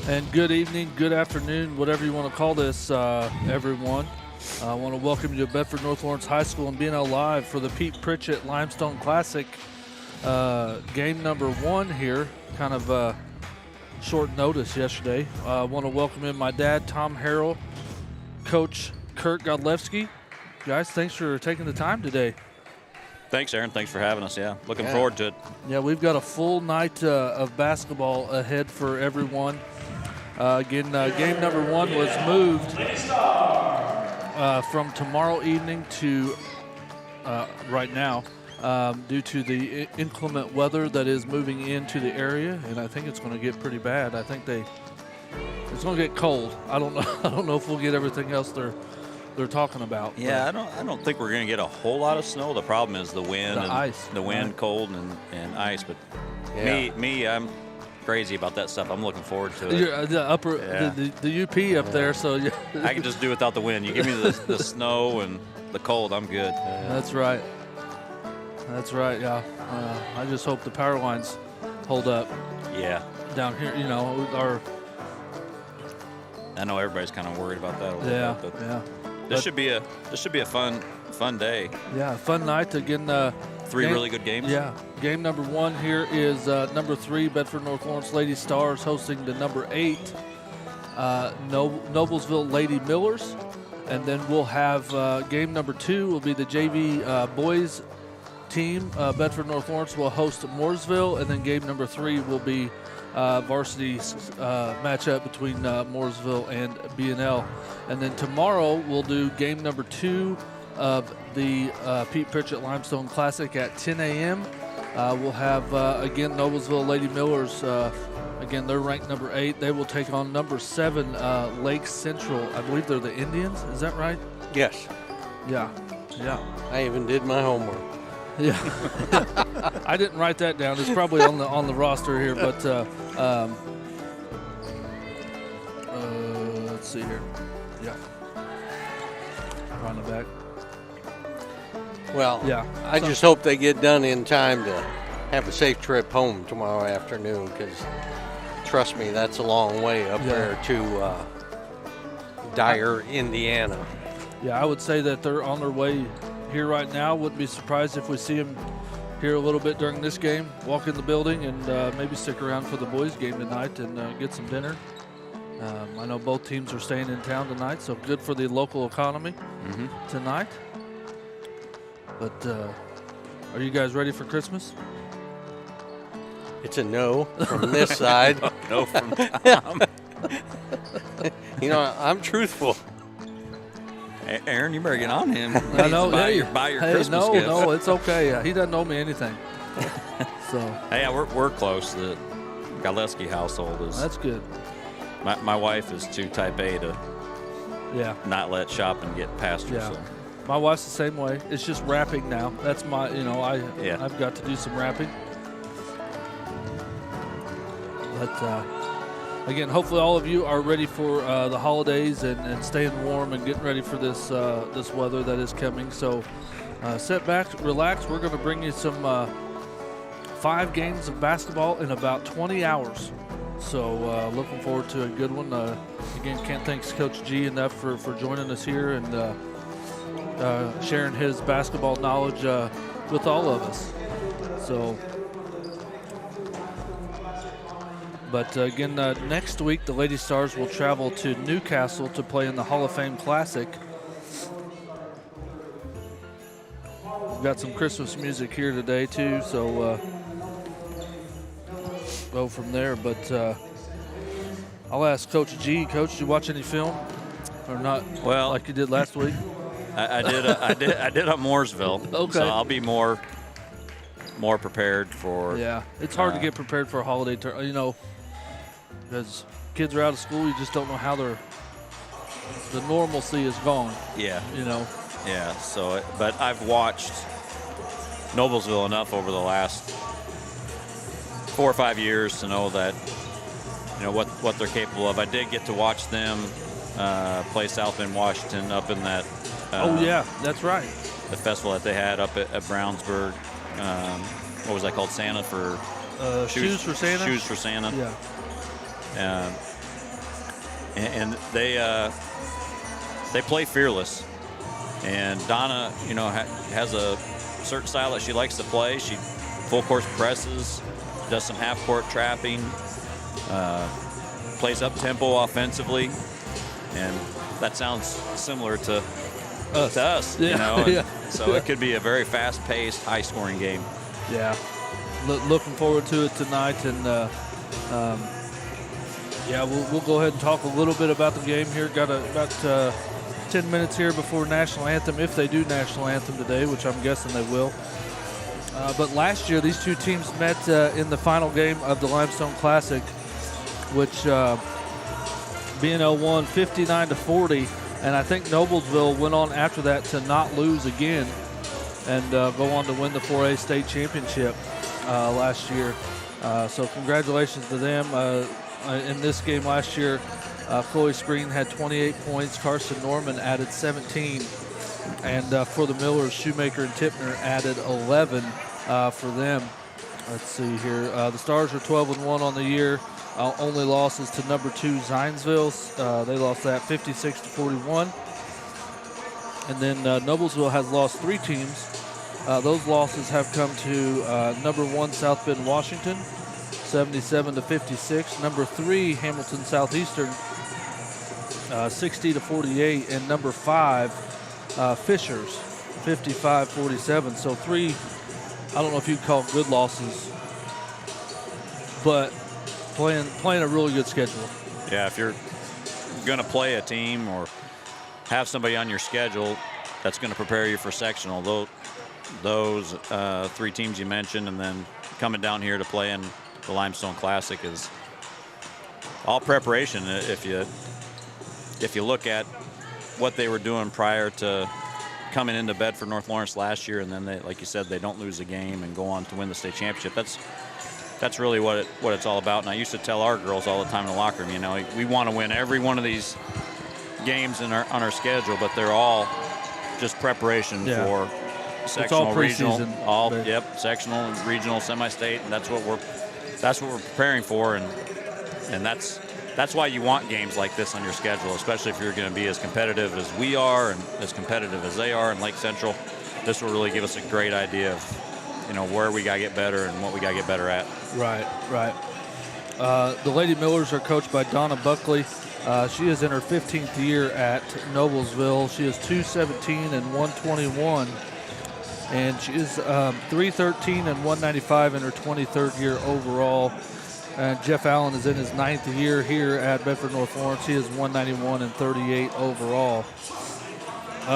And good evening, good afternoon, whatever you want to call this, everyone. I want to welcome you to Bedford North Lawrence High School and BNL Live for the Pete Pritchett Limestone Classic game number 1 here. Kind of short notice yesterday. I want to welcome in my dad, Tom Harrell, Coach Kurt Godlewski. Guys, thanks for taking the time today. Thanks, Aaron. Thanks for having us. Looking forward to it. Yeah, we've got a full night of basketball ahead for everyone. Game number 1 was moved from tomorrow evening to right now due to the inclement weather that is moving into the area, and I think it's going to get pretty bad. I think it's going to get cold. I don't know. I don't know if we'll get everything else they're talking about. Yeah, I don't think we're going to get a whole lot of snow. The problem is the wind, ice, the wind, right. Cold, and ice. But me, I'm crazy about that stuff. I'm looking forward to it. You're the UP up there, so I can just do without the wind. You give me the snow and the cold, I'm good. That's right. That's right. Yeah. I just hope the power lines hold up. Yeah. Down here, I know everybody's kind of worried about that a little bit. But this should be a fun day. Yeah, fun night again. 3 really good games. Yeah. Game number 1 here is number 3 Bedford North Lawrence Lady Stars hosting the number 8 Noblesville Lady Millers, and then we'll have game number 2 will be the JV boys team. Bedford North Lawrence will host Mooresville, and then game number 3 will be varsity matchup between Mooresville and BNL. And then tomorrow we'll do game number 2 of the Pete Pritchett Limestone Classic at 10 a.m. We'll have, again, Noblesville Lady Millers. Again, they're ranked number 8. They will take on number 7, Lake Central. I believe they're the Indians. Is that right? Yes. Yeah. I even did my homework. Yeah. I didn't write that down. It's probably on the roster here, but let's see here. Yeah. On the back. Well, yeah. I just hope they get done in time to have a safe trip home tomorrow afternoon, because trust me, that's a long way up there to Dyer, Indiana. Yeah, I would say that they're on their way here right now. Wouldn't be surprised if we see them here a little bit during this game, walk in the building, and maybe stick around for the boys' game tonight and get some dinner. I know both teams are staying in town tonight, so good for the local economy tonight. But are you guys ready for Christmas? It's a no from this side. No from Tom. I'm truthful. Aaron, you better get on him. I know. Buy your Christmas gift. No, it's okay. He doesn't owe me anything. So. Hey, we're close. The Godlewski household is. That's good. My wife is too type A to not let shopping get past her. Yeah. So. My wife's the same way. It's just wrapping now. That's my, I've got to do some wrapping. But again, hopefully all of you are ready for the holidays and staying warm and getting ready for this weather that is coming. So sit back, relax. We're going to bring you some 5 games of basketball in about 20 hours. So looking forward to a good one. Again, can't thank Coach G enough for joining us here and sharing his basketball knowledge with all of us. So, but again, next week the Lady Stars will travel to Newcastle to play in the Hall of Fame Classic. We've got some Christmas music here today too, so go from there. But I'll ask Coach G. Coach, did you watch any film or not? Well, like you did last week. I did on Mooresville. Okay. So I'll be more prepared for. Yeah, it's hard to get prepared for a holiday because kids are out of school. You just don't know how the normalcy is gone. Yeah. Yeah. So, but I've watched Noblesville enough over the last 4 or 5 years to know that what they're capable of. I did get to watch them play South Bend, Washington, up in that. That's right. The festival that they had up at Brownsburg. What was that called? Santa for Shoes for Santa. Shoes for Santa. Yeah. and they play fearless. And Donna, has a certain style that she likes to play. She full course presses, does some half court trapping, plays up tempo offensively, and that sounds similar to us, Yeah. So it could be a very fast-paced, high-scoring game. Yeah, looking forward to it tonight, and we'll go ahead and talk a little bit about the game here. Got about 10 minutes here before national anthem, if they do national anthem today, which I'm guessing they will. But last year, these two teams met in the final game of the Limestone Classic, which BNL won 59-40, and I think Noblesville went on after that to not lose again and go on to win the 4A state championship last year. So congratulations to them. In this game last year, Chloe Spreen had 28 points. Carson Norman added 17. And for the Millers, Shoemaker and Tipner added 11 for them. Let's see here. The Stars are 12-1 on the year. Only losses to number 2 Zionsville. They lost that 56-41. And then Noblesville has lost 3 teams. Those losses have come to number 1 South Bend, Washington, 77-56. Number 3 Hamilton Southeastern, 60-48, and number 5 Fishers, 55-47. So 3, I don't know if you'd call good losses, but playing a really good schedule. Yeah, if you're going to play a team or have somebody on your schedule that's going to prepare you for sectional, those 3 teams you mentioned, and then coming down here to play in the Limestone Classic is all preparation. If you look at what they were doing prior to coming into Bedford North Lawrence last year, and then they, like you said, they don't lose a game and go on to win the state championship. That's really what it's all about. And I used to tell our girls all the time in the locker room, we want to win every one of these games on our schedule, but they're all just preparation for sectional, regional, sectional, regional, semi-state, and that's what we're preparing for, and that's why you want games like this on your schedule, especially if you're going to be as competitive as we are and as competitive as they are in Lake Central. This will really give us a great idea of where we got to get better and what we got to get better at. Right. The Lady Millers are coached by Donna Buckley. She is in her 15th year at Noblesville. She is 217 and 121, and she is 313 and 195 in her 23rd year overall. And Jeff Allen is in his 9th year here at Bedford North Lawrence. He is 191 and 38 overall.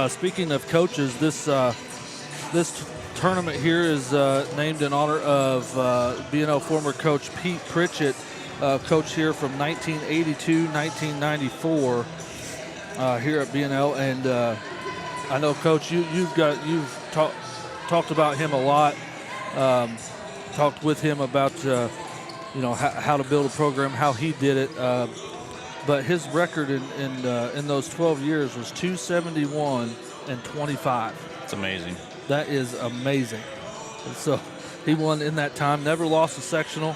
Speaking of coaches, this tournament here is named in honor of BNL former coach Pete Pritchett, coach here from 1982-1994 here at BNL. And I know, Coach, you've talked about him a lot. Talked with him about how to build a program, how he did it. But his record in those 12 years was 271 and 25. It's amazing. That is amazing. And so he won in that time, never lost a sectional,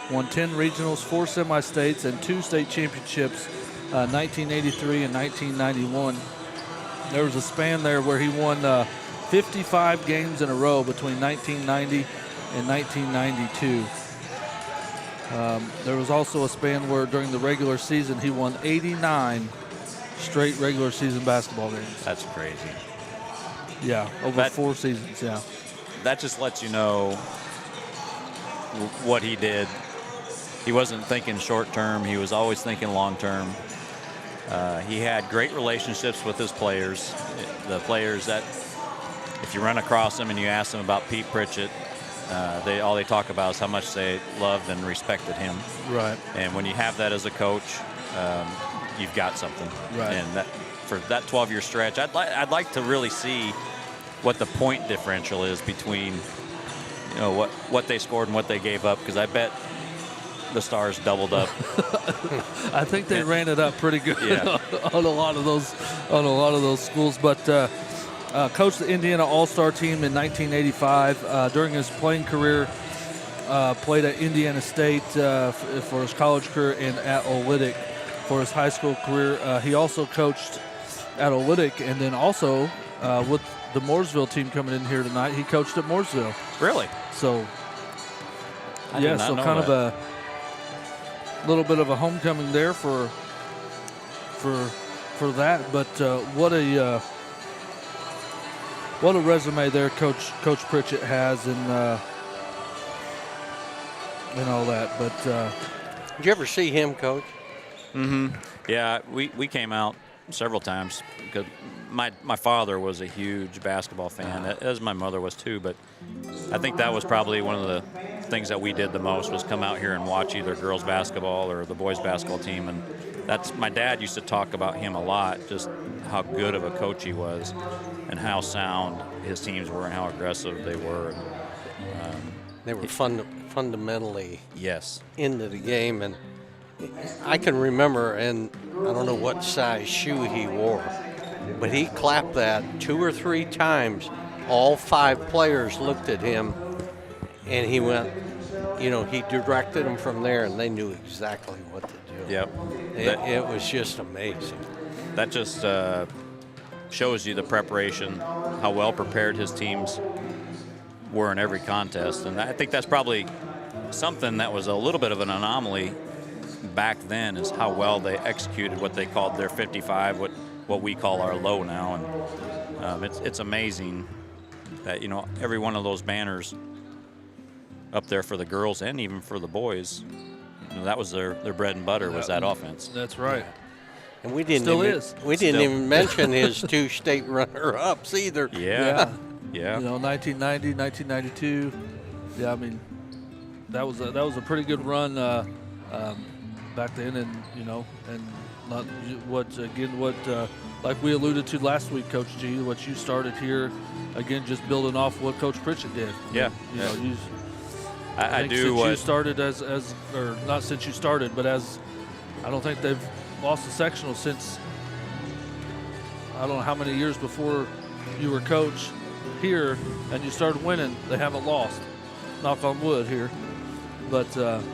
won 10 regionals, 4 semi-states, and 2 state championships, 1983 and 1991. There was a span there where he won 55 games in a row between 1990 and 1992. There was also a span where during the regular season he won 89 straight regular season basketball games. That's crazy. Yeah, over 4 seasons, yeah. That just lets you know what he did. He wasn't thinking short term. He was always thinking long term. He had great relationships with his players. The players that, if you run across them and you ask them about Pete Pritchett, all they talk about is how much they loved and respected him. Right. And when you have that as a coach, you've got something. Right. And for that 12-year stretch, I'd like to really see what the point differential is between what they scored and what they gave up, because I bet the Stars doubled up. I think they ran it up pretty good on a lot of those schools. But coached the Indiana All-Star team in 1985. During his playing career, played at Indiana State for his college career and at Olynyk. for his high school career. He also coached at Olynyk, and then also with the Mooresville team coming in here tonight, he coached at Mooresville. Really? So, I did not know kind that. of a little bit of a homecoming there for that. But what a resume there, Coach Pritchett has, and all that. But did you ever see him coach? Mm-hmm. Yeah, we came out several times because my father was a huge basketball fan, as my mother was too. But I think that was probably one of the things that we did the most, was come out here and watch either girls basketball or the boys basketball team. And that's, my dad used to talk about him a lot, just how good of a coach he was and how sound his teams were and how aggressive they were. They were fundamentally Yes. into the game, and I can remember, and I don't know what size shoe he wore, but he clapped that 2 or 3 times. All 5 players looked at him, and he went, he directed them from there, and they knew exactly what to do. Yep. It was just amazing. That just shows you the preparation, how well prepared his teams were in every contest. And I think that's probably something that was a little bit of an anomaly back then, is how well they executed what they called their 55, what we call our low now. And it's amazing that, every one of those banners up there for the girls and even for the boys, that was their bread and butter, was that offense. that's right. And we didn't even mention his 2 state runner-ups either. Yeah. 1990, 1992. Yeah, I mean, that was a pretty good run back then, and and not what like we alluded to last week, Coach G, what you started here, again, just building off what Coach Pritchett did. Yeah. I do since what you started or not since you started, but I don't think they've lost a sectional since, I don't know how many years before you were coach here and you started winning. They haven't lost. Knock on wood here, but that's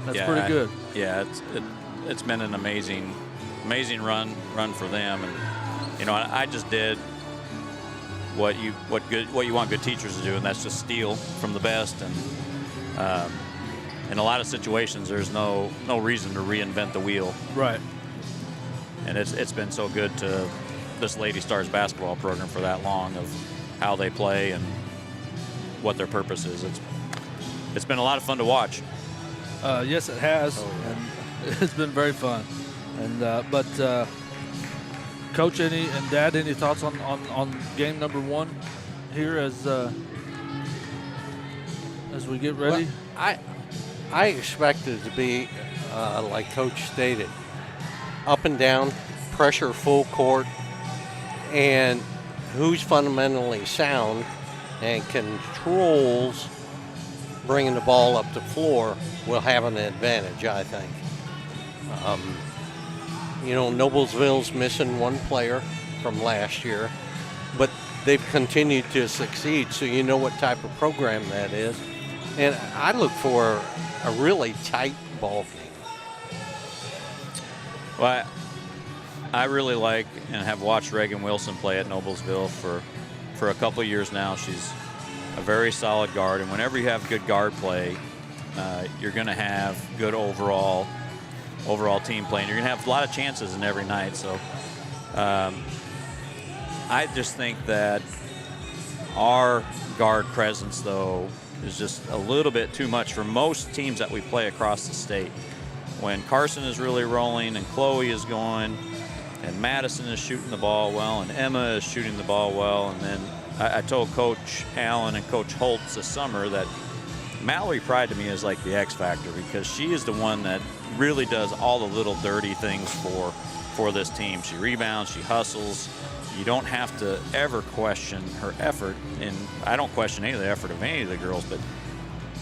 pretty good. It's been an amazing run for them, and I just did what you want good teachers to do, and that's just steal from the best. And in a lot of situations, there's no reason to reinvent the wheel. Right. And it's been so good to this Lady Stars basketball program for that long, of how they play and what their purpose is. It's been a lot of fun to watch. Yes, it has, and it's been very fun. And but Coach, and Dad, any thoughts on game number 1 here as we get ready? Well, I expect it to be like Coach stated, up and down, pressure full court, and who's fundamentally sound and controls bringing the ball up the floor will have an advantage, I think. Noblesville's missing 1 player from last year, but they've continued to succeed, so you know what type of program that is. And I look for a really tight ball game. Well, I really like and have watched Reagan Wilson play at Noblesville for a couple of years now. She's a very solid guard, and whenever you have good guard play, you're going to have good overall team play, and you're going to have a lot of chances in every night. So I just think that our guard presence, though, is just a little bit too much for most teams that we play across the state. When Carson is really rolling and Chloe is going and Madison is shooting the ball well and Emma is shooting the ball well, and then I told Coach Allen and Coach Holtz this summer that Mallory Pride to me is like the X factor, because she is the one that really does all the little dirty things for this team. She rebounds, she hustles. You don't have to ever question her effort, and I don't question any of the effort of any of the girls, but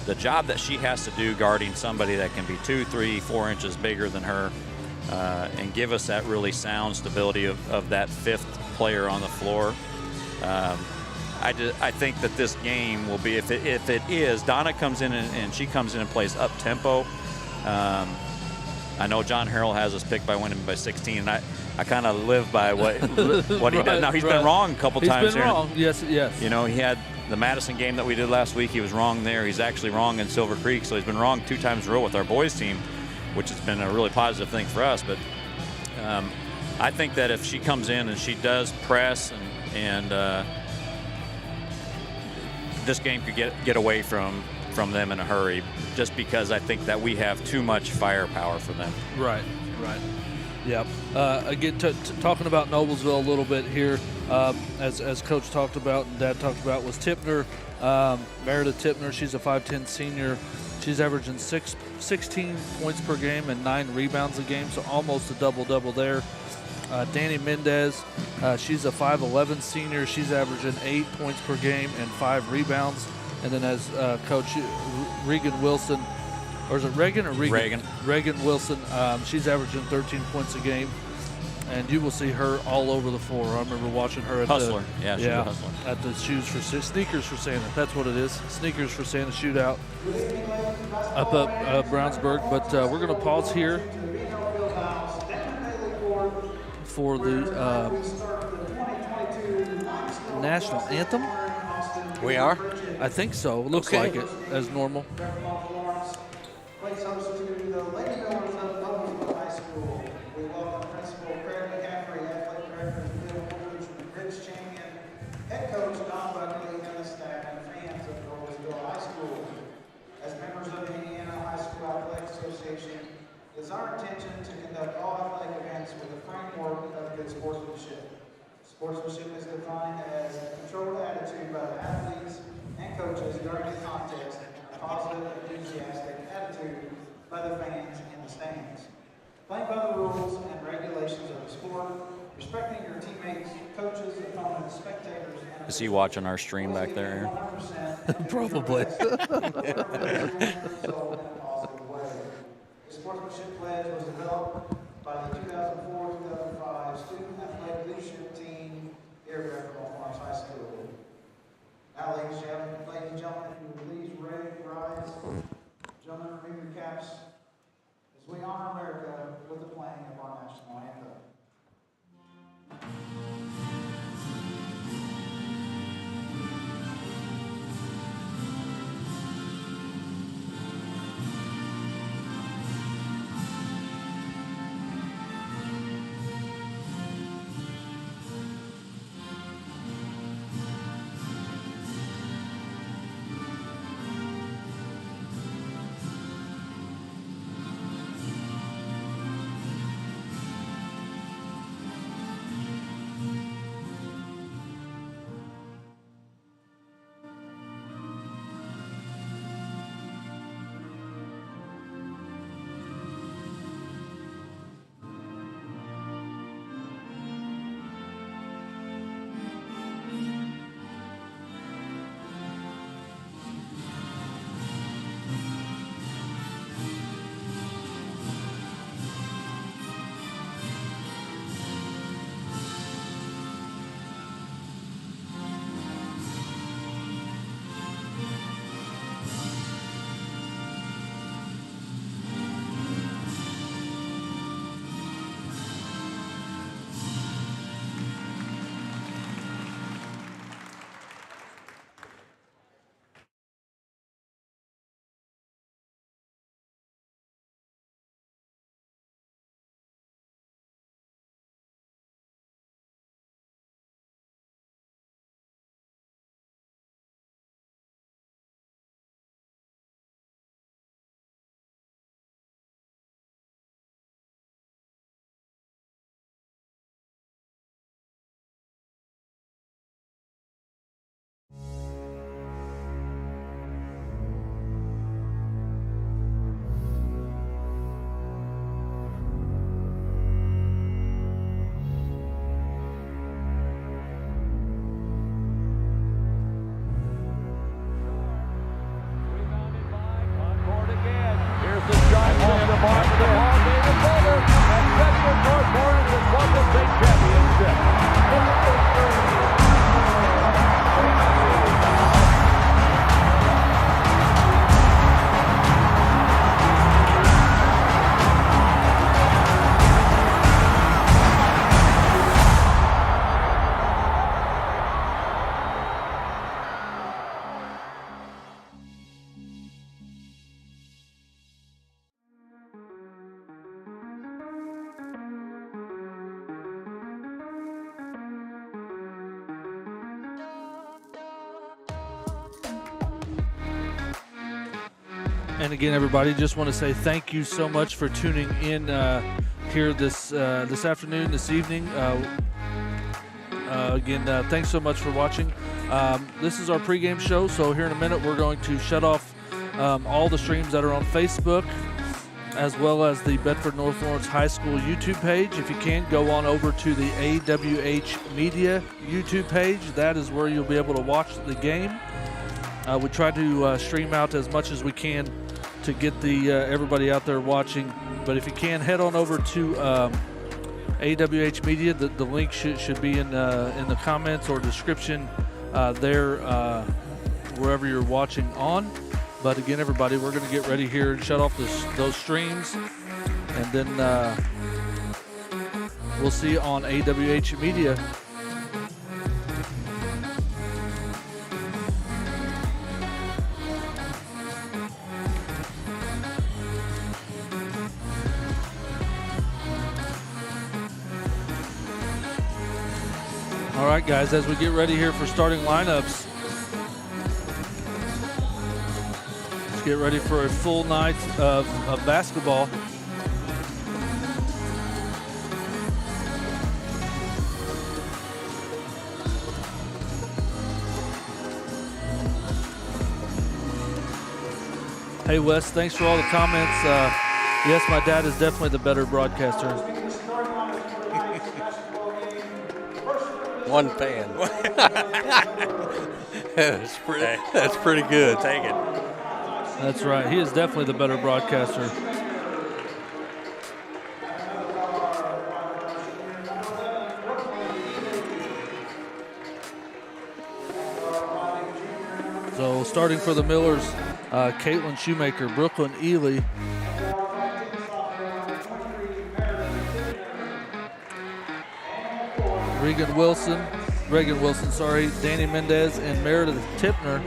the job that she has to do guarding somebody that can be 2, 3, 4 inches bigger than her, and give us that really sound stability of that 5th player on the floor. I think that this game will be, if it is, Donna comes in and she comes in and plays up tempo, I know John Harrell has us picked by winning by 16, and I kind of live by what he does. Now, he's been wrong a couple times He's been here. wrong, yes. You know, he had the Madison game that we did last week. He was wrong there. He's actually wrong in Silver Creek, so he's been wrong 2 times in a row with our boys team, which has been a really positive thing for us. But I think that if she comes in and she does press and this game could get away from them in a hurry, just because I think that we have too much firepower for them. Right. Yep. Again, talking about Noblesville a little bit here, as Coach talked about and Dad talked about, was Tipner, Meredith Tipner. She's a 5'10" senior. She's averaging 16 points per game and 9 rebounds a game, so almost a double-double there. Danny Mendez, she's a 5'11" senior. She's averaging 8 points per game and 5 rebounds. And then as Coach Regan Wilson, or is it Reagan or Regan? Reagan Wilson, she's averaging 13 points a game. And you will see her all over the floor. I remember watching her at Hustler. She's a hustler. At the Sneakers for Santa. That's what it is. Sneakers for Santa shootout up at Brownsburg. But we're going to pause here for the national anthem. We are? I think so. It looks like it, as normal. Plays host to the Lady Millers of Noblesville High School. We welcome Principal Craig McCaffrey, Athletic Director Bill Woodridge, Bridge Champion, Head Coach Don Buckley, and the staff and fans of Noblesville High School. As members of the Indiana High School Athletic Association, it is our intention to conduct all athletic events with a framework of good sportsmanship. Sportsmanship is defined as a controlled attitude by the athletes and coaches during the contest, and a positive, enthusiastic attitude by the fans in the stands. Playing by the rules and regulations of the sport, respecting your teammates, coaches, opponents, spectators, and Is he watching our stream back there? Probably. The sportsmanship pledge was developed by the 2004-2005 Student Athletic Leadership Team here at Bedford North Lawrence High School. Now, ladies and gentlemen, if you would please rise. Gentlemen, remove your caps as we honor America with the playing of our national anthem. And again, everybody, just want to say thank you so much for tuning in here this afternoon, this evening. Again, thanks so much for watching. This is our pregame show, so here in a minute we're going to shut off all the streams that are on Facebook, as well as the Bedford North Lawrence High School YouTube page. If you can, go on over to the AWH Media YouTube page. That is where you'll be able to watch the game. We try to stream out as much as we can to get the everybody out there watching. But if you can, head on over to AWH Media. The link should be in the comments or description there, wherever you're watching on. But again, everybody, we're going to get ready here and shut off those streams, and then we'll see you on AWH Media. All right, guys, as we get ready here for starting lineups, let's get ready for a full night of basketball. Hey, Wes, thanks for all the comments. Yes, my dad is definitely the better broadcaster. One fan. That's pretty good. Take it. That's right. He is definitely the better broadcaster. So starting for the Millers, Caitlin Shoemaker, Brooklyn Ely, Reagan Wilson, Danny Mendez, and Meredith Tipner.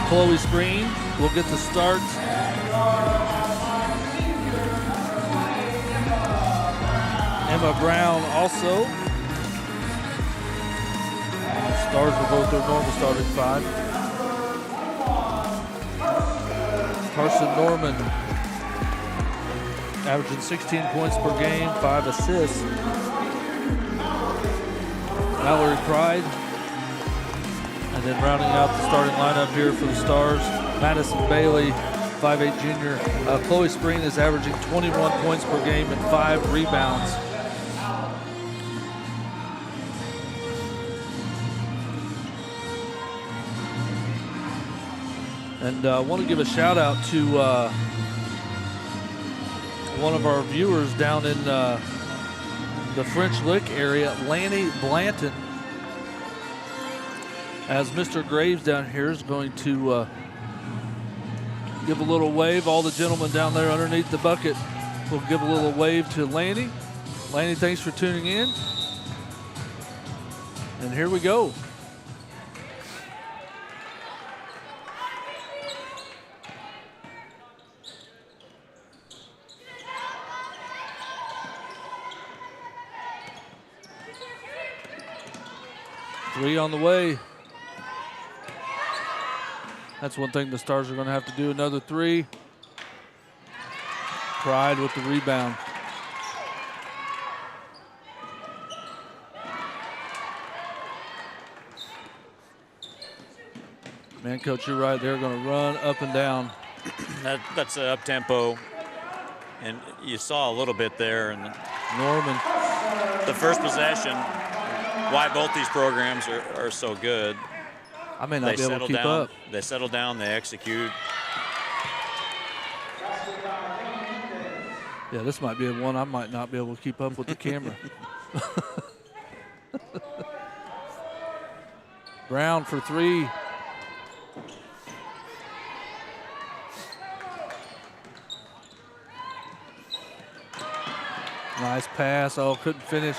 Chloe Spreen will get the start. Emma Brown also. The Stars will go with their normal starting five. Carson Norman averaging 16 points per game, 5 assists. Mallory Pride. And then rounding out the starting lineup here for the Stars, Madison Bailey, 5'8" junior. Chloe Spreen is averaging 21 points per game and 5 rebounds. And I want to give a shout out to one of our viewers down in the French Lick area, Lanny Blanton, as Mr. Graves down here is going to give a little wave. All the gentlemen down there underneath the bucket will give a little wave to Lanny. Lanny, thanks for tuning in. And here we go. Three on the way. That's one thing the Stars are going to have to do, another three. Pride with the rebound. Man, Coach, you're right. They're going to run up and down. That's an up-tempo. And you saw a little bit there in Norman. the first possession, why both these programs are so good. I may not be able to keep up. They settle down, they execute. Yeah, this might be one I might not be able to keep up with the camera. Brown for three. Nice pass. Oh, couldn't finish.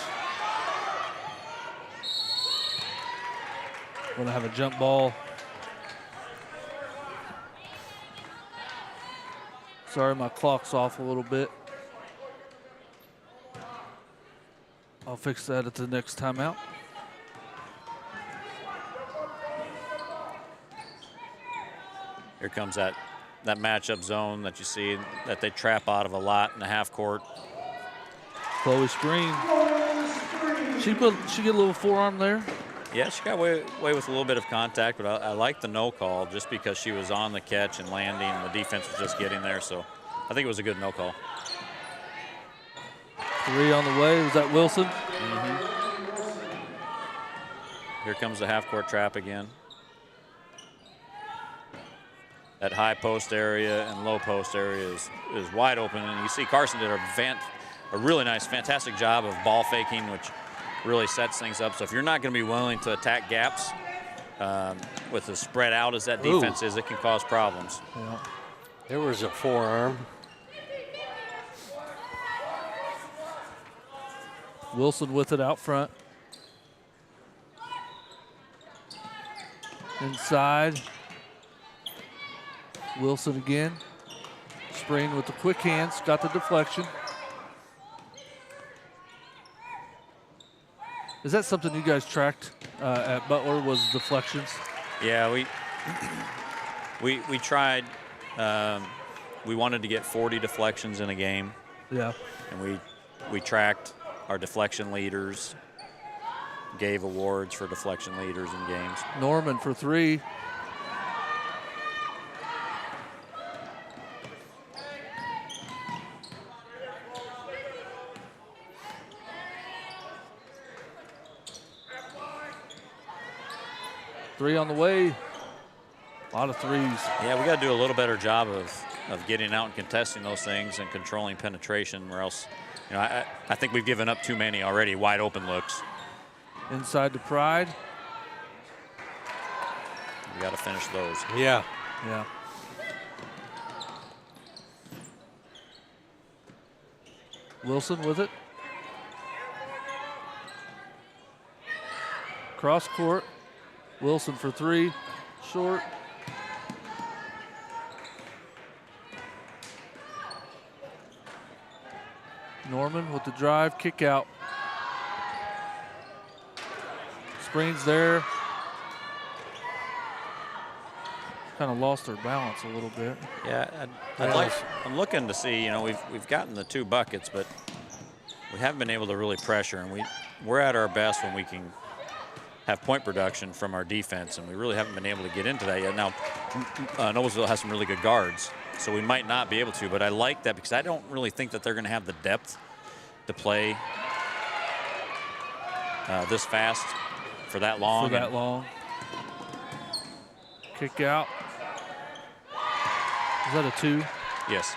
Going to have a jump ball. Sorry, my clock's off a little bit. I'll fix that at the next timeout. Here comes that matchup zone that you see that they trap out of a lot in the half court. Chloe Screen. She get a little forearm there. Yeah, she got away with a little bit of contact, but I like the no call just because she was on the catch and landing, and the defense was just getting there. So I think it was a good no call. 3 on the way. Was that Wilson? Here comes the half court trap again. That high post area and low post area is wide open, and you see Carson did a really nice, fantastic job of ball faking, which really sets things up. So if you're not going to be willing to attack gaps with as spread out as that defense is, it can cause problems. Yeah. There was a forearm. Wilson with it out front. Inside. Wilson again. Spring with the quick hands, got the deflection. Is that something you guys tracked at Butler, was deflections? Yeah, we tried. We wanted to get 40 deflections in a game. Yeah. And we tracked our deflection leaders, gave awards for deflection leaders in games. Norman for 3. Three on the way. A lot of threes. Yeah, we got to do a little better job of getting out and contesting those things and controlling penetration, or else, I think we've given up too many already wide open looks. Inside to Pride. We got to finish those. Yeah. Yeah. Wilson with it. Cross court. Wilson for 3. Short. Norman with the drive, kick out. Springs there. Kind of lost their balance a little bit. Yeah, I'm looking to see, we've gotten the 2 buckets, but we haven't been able to really pressure, and we're at our best when we can have point production from our defense, and we really haven't been able to get into that yet. Now, Noblesville has some really good guards, so we might not be able to, but I like that because I don't really think that they're going to have the depth to play this fast for that long. For that long. Kick out. Is that a 2? Yes.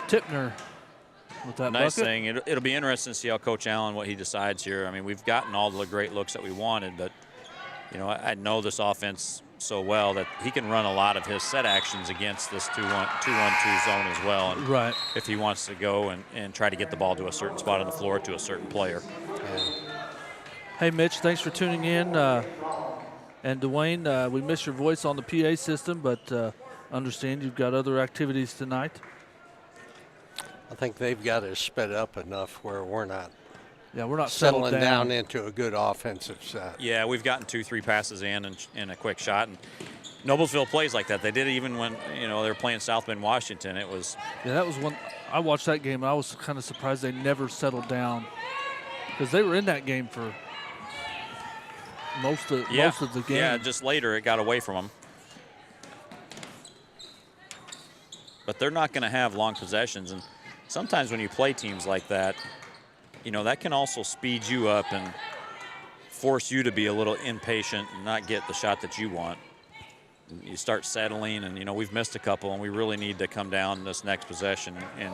Tipner with that nice bucket. thing. It'll be interesting to see how Coach Allen, what he decides here. I mean, we've gotten all the great looks that we wanted, but, I know this offense so well that he can run a lot of his set actions against this 2-1-2 zone as well. And right. If he wants to go and try to get the ball to a certain spot on the floor to a certain player. Hey, Mitch, thanks for tuning in. And Dwayne, we miss your voice on the PA system, but understand you've got other activities tonight. I think they've got us sped up enough where we're not. Yeah, we're not settling down into a good offensive set. Yeah, we've gotten 2-3 passes in a quick shot, and Noblesville plays like that. They did it even when they were playing South Bend, Washington. It was. Yeah, that was one. I watched that game, and I was kind of surprised they never settled down because they were in that game for most of the game. Yeah, just later it got away from them. But they're not going to have long possessions, and sometimes when you play teams like that, that can also speed you up and force you to be a little impatient and not get the shot that you want. You start settling, and, we've missed a couple, and we really need to come down this next possession and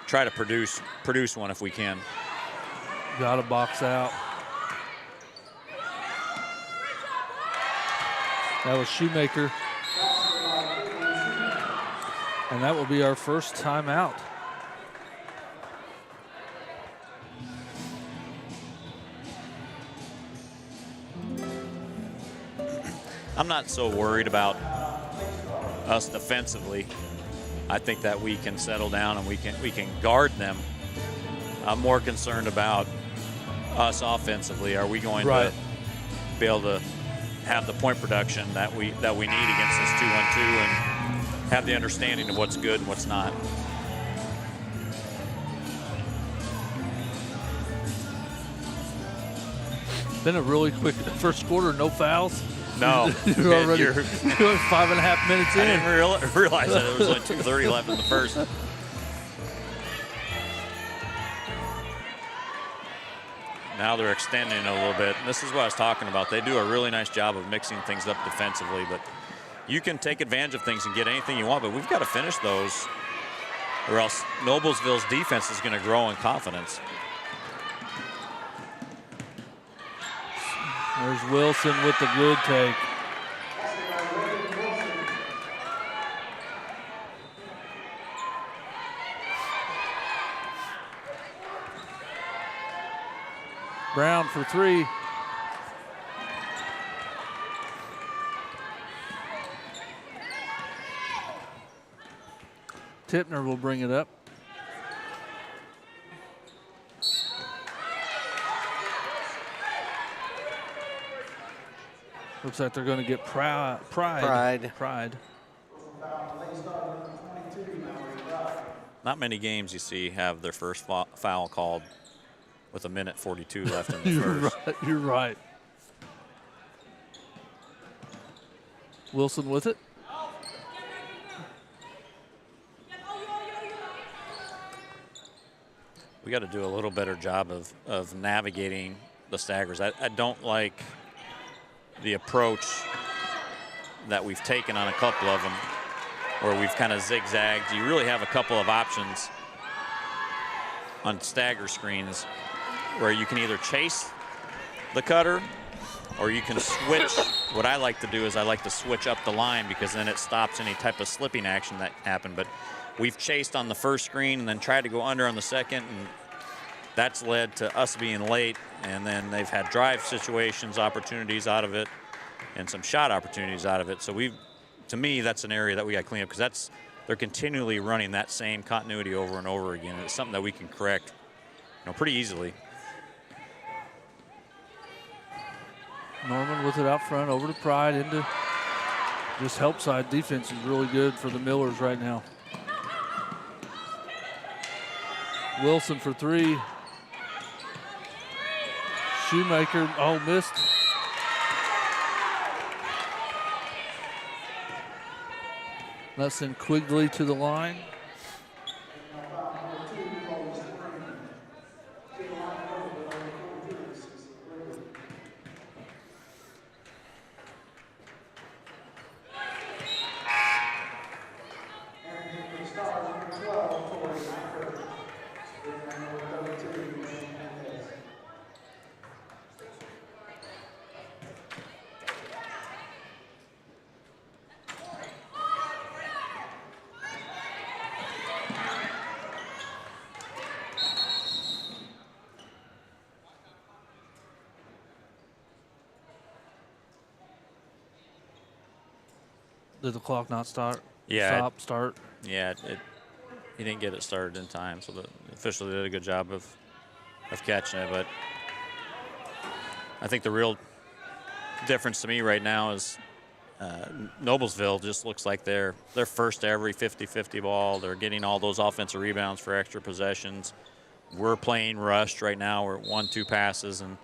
try to produce one if we can. Got to box out. That was Shoemaker. And that will be our first timeout. I'm not so worried about us defensively. I think that we can settle down and we can guard them. I'm more concerned about us offensively. Are we going to be able to have the point production that we need against this 2-1-2 and have the understanding of what's good and what's not? Been a really quick first quarter, no fouls. No. You're already 5.5 minutes in. I didn't realize that there was only 2:30 left in the first. Now they're extending it a little bit. And this is what I was talking about. They do a really nice job of mixing things up defensively, but you can take advantage of things and get anything you want, but we've got to finish those or else Noblesville's defense is going to grow in confidence. There's Wilson with the good take. Brown for three. Tipner will bring it up. Looks like they're going to get Pride. Not many games you see have their first foul called with 1:42 left in the first. You're right. Wilson with it. We got to do a little better job of navigating the staggers. I don't like the approach that we've taken on a couple of them where we've kind of zigzagged. You really have a couple of options on stagger screens where you can either chase the cutter or you can switch. What I like to do is I like to switch up the line because then it stops any type of slipping action that happened. But we've chased on the first screen and then tried to go under on the second, and that's led to us being late, and then they've had drive situations, opportunities out of it, and some shot opportunities out of it. So to me, that's an area that we got to clean up because they're continually running that same continuity over and over again. It's something that we can correct, pretty easily. Norman with it out front, over to Pride, into just help side defense is really good for the Millers right now. Wilson for three. Shoemaker, missed. Let's send Quigley to the line. Did the clock not start? Yeah. Start? Yeah, he didn't get it started in time, so the official did a good job of catching it. But I think the real difference to me right now is Noblesville just looks like they're first to every 50-50 ball. They're getting all those offensive rebounds for extra possessions. We're playing rushed right now. We're 1-2 passes, and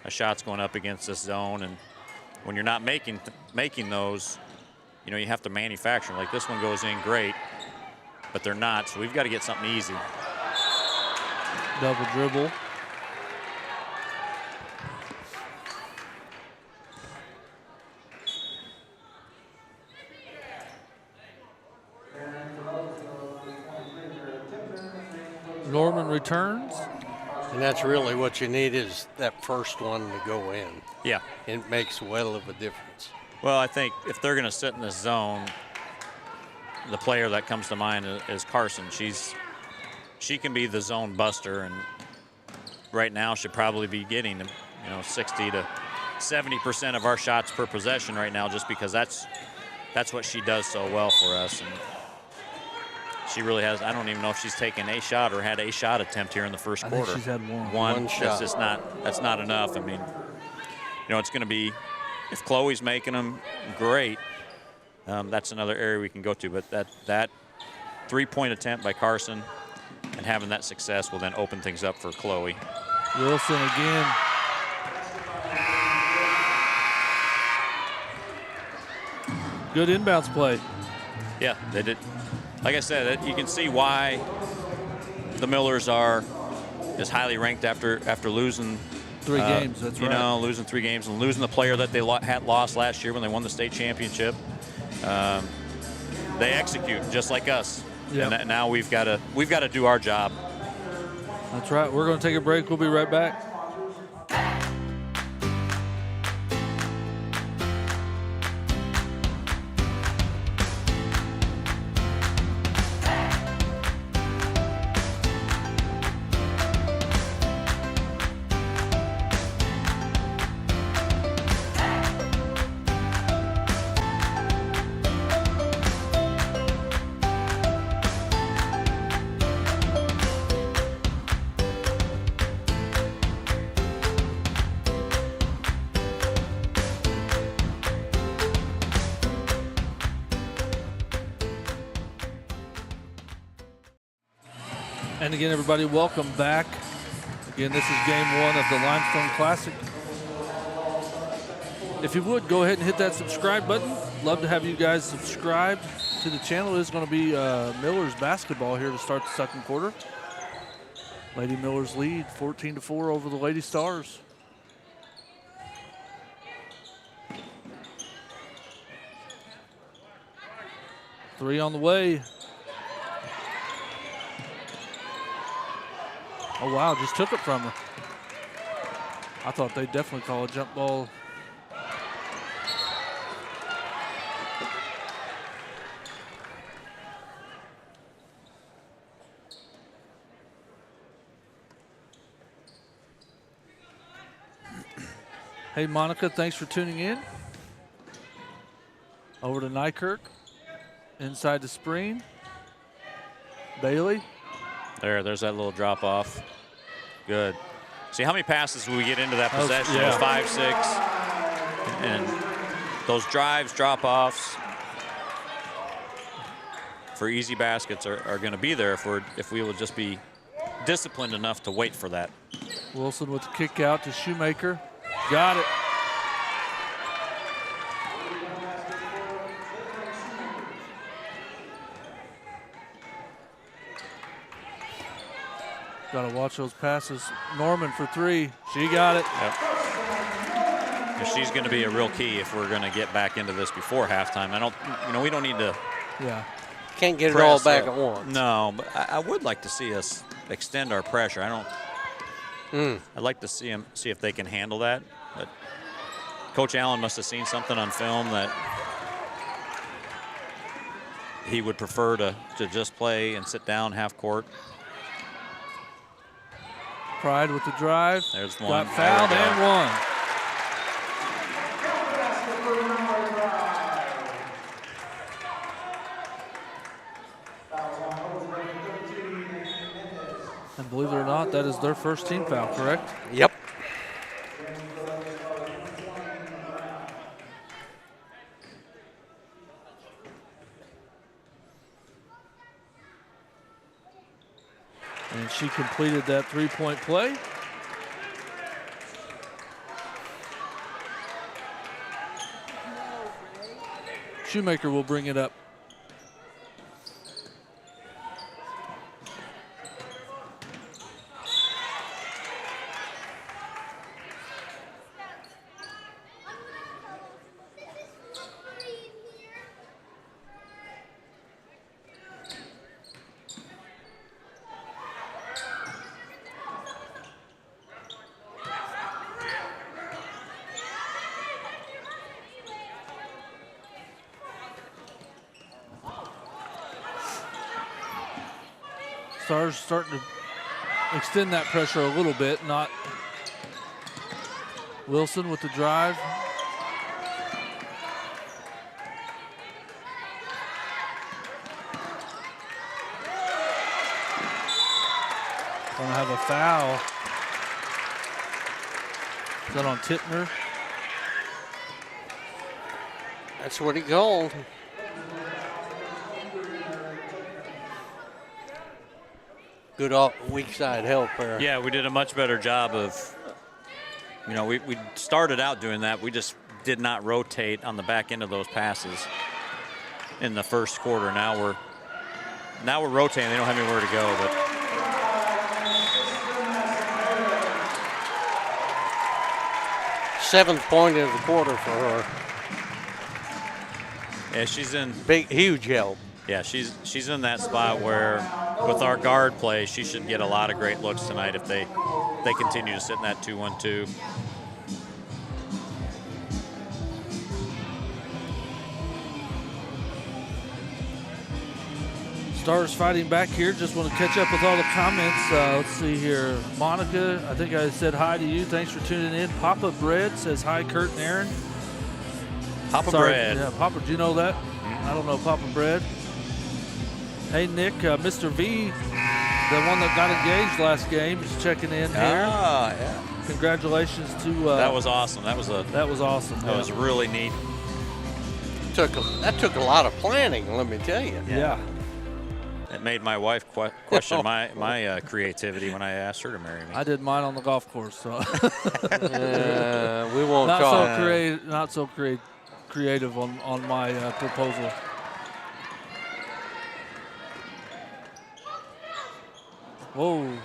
a shot's going up against this zone. And when you're not making those, you have to manufacture. Like this one goes in great, but they're not. So we've got to get something easy. Double dribble. Norman returns. And that's really what you need is that first one to go in. Yeah. It makes well of a difference. Well, I think if they're going to sit in this zone, the player that comes to mind is Carson. She can be the zone buster, and right now should probably be getting 60 to 70% of our shots per possession right now, just because that's what she does so well for us. And she really has. I don't even know if she's taken a shot or had a shot attempt here in the first quarter. I think she's had one. One shot. That's just not. That's not enough. I mean, it's going to be, if Chloe's making them, great. That's another area we can go to. But that 3-point attempt by Carson and having that success will then open things up for Chloe. Wilson again. Good inbounds play. Yeah, they did. Like I said, you can see why the Millers are as highly ranked after losing 3 games. That's right. Losing 3 games and losing the player that they had lost last year when they won the state championship. They execute just like us. Yep. And now we've got to do our job. That's right. We're going to take a break. We'll be right back. And again, everybody, welcome back. Again, this is game 1 of the Limestone Classic. If you would, go ahead and hit that subscribe button. Love to have you guys subscribe to the channel. It is going to be Millers basketball here to start the second quarter. Lady Millers lead 14-4 over the Lady Stars. Three on the way. Oh, wow, just took it from her. I thought they'd definitely call a jump ball. Hey, Monica, thanks for tuning in. Over to Nykirk. Inside the screen. Bailey. There's that little drop off. Good. See how many passes we get into that possession? Yeah. It was 5, 6. And those drives, drop offs for easy baskets are going to be there if we will just be disciplined enough to wait for that. Wilson with the kick out to Shoemaker. Got it. Got to watch those passes. Norman for 3. She got it. Yep. And she's going to be a real key if we're going to get back into this before halftime. We don't need to. Yeah. Can't get it all back at once. No, but I would like to see us extend our pressure. I'd like to see if they can handle that. But Coach Allen must have seen something on film that he would prefer to just play and sit down half court. Pride with the drive. There's one. Got fouled and one. And believe it or not, that is their first team foul, correct? Yep. And she completed that 3-point play. Shoemaker will bring it up. Stars starting to extend that pressure a little bit, not Wilson with the drive. Gonna have a foul. Is that on Tippner? That's what he called. Good weak side help there. Yeah, we did a much better job of, we started out doing that. We just did not rotate on the back end of those passes in the first quarter. Now we're rotating. They don't have anywhere to go, but. Seventh point of the quarter for her. Yeah, she's in huge help. Yeah, she's in that spot where, with our guard play, she should get a lot of great looks tonight if they continue to sit in that 2-1-2. Stars fighting back here. Just want to catch up with all the comments. Let's see here. Monica, I think I said hi to you. Thanks for tuning in. Papa Bread says hi, Kurt and Aaron. Papa Sorry. Bread. Yeah, Papa, do you know that? I don't know Papa Bread. Hey, Nick, Mr. V, the one that got engaged last game, is checking in here. Ah, yeah. Congratulations to... that was awesome. That was awesome. That was really neat. That took a lot of planning, let me tell you. Yeah. It made my wife question my creativity when I asked her to marry me. I did mine on the golf course, so we won't talk. Not so creative on my proposal. Whoa!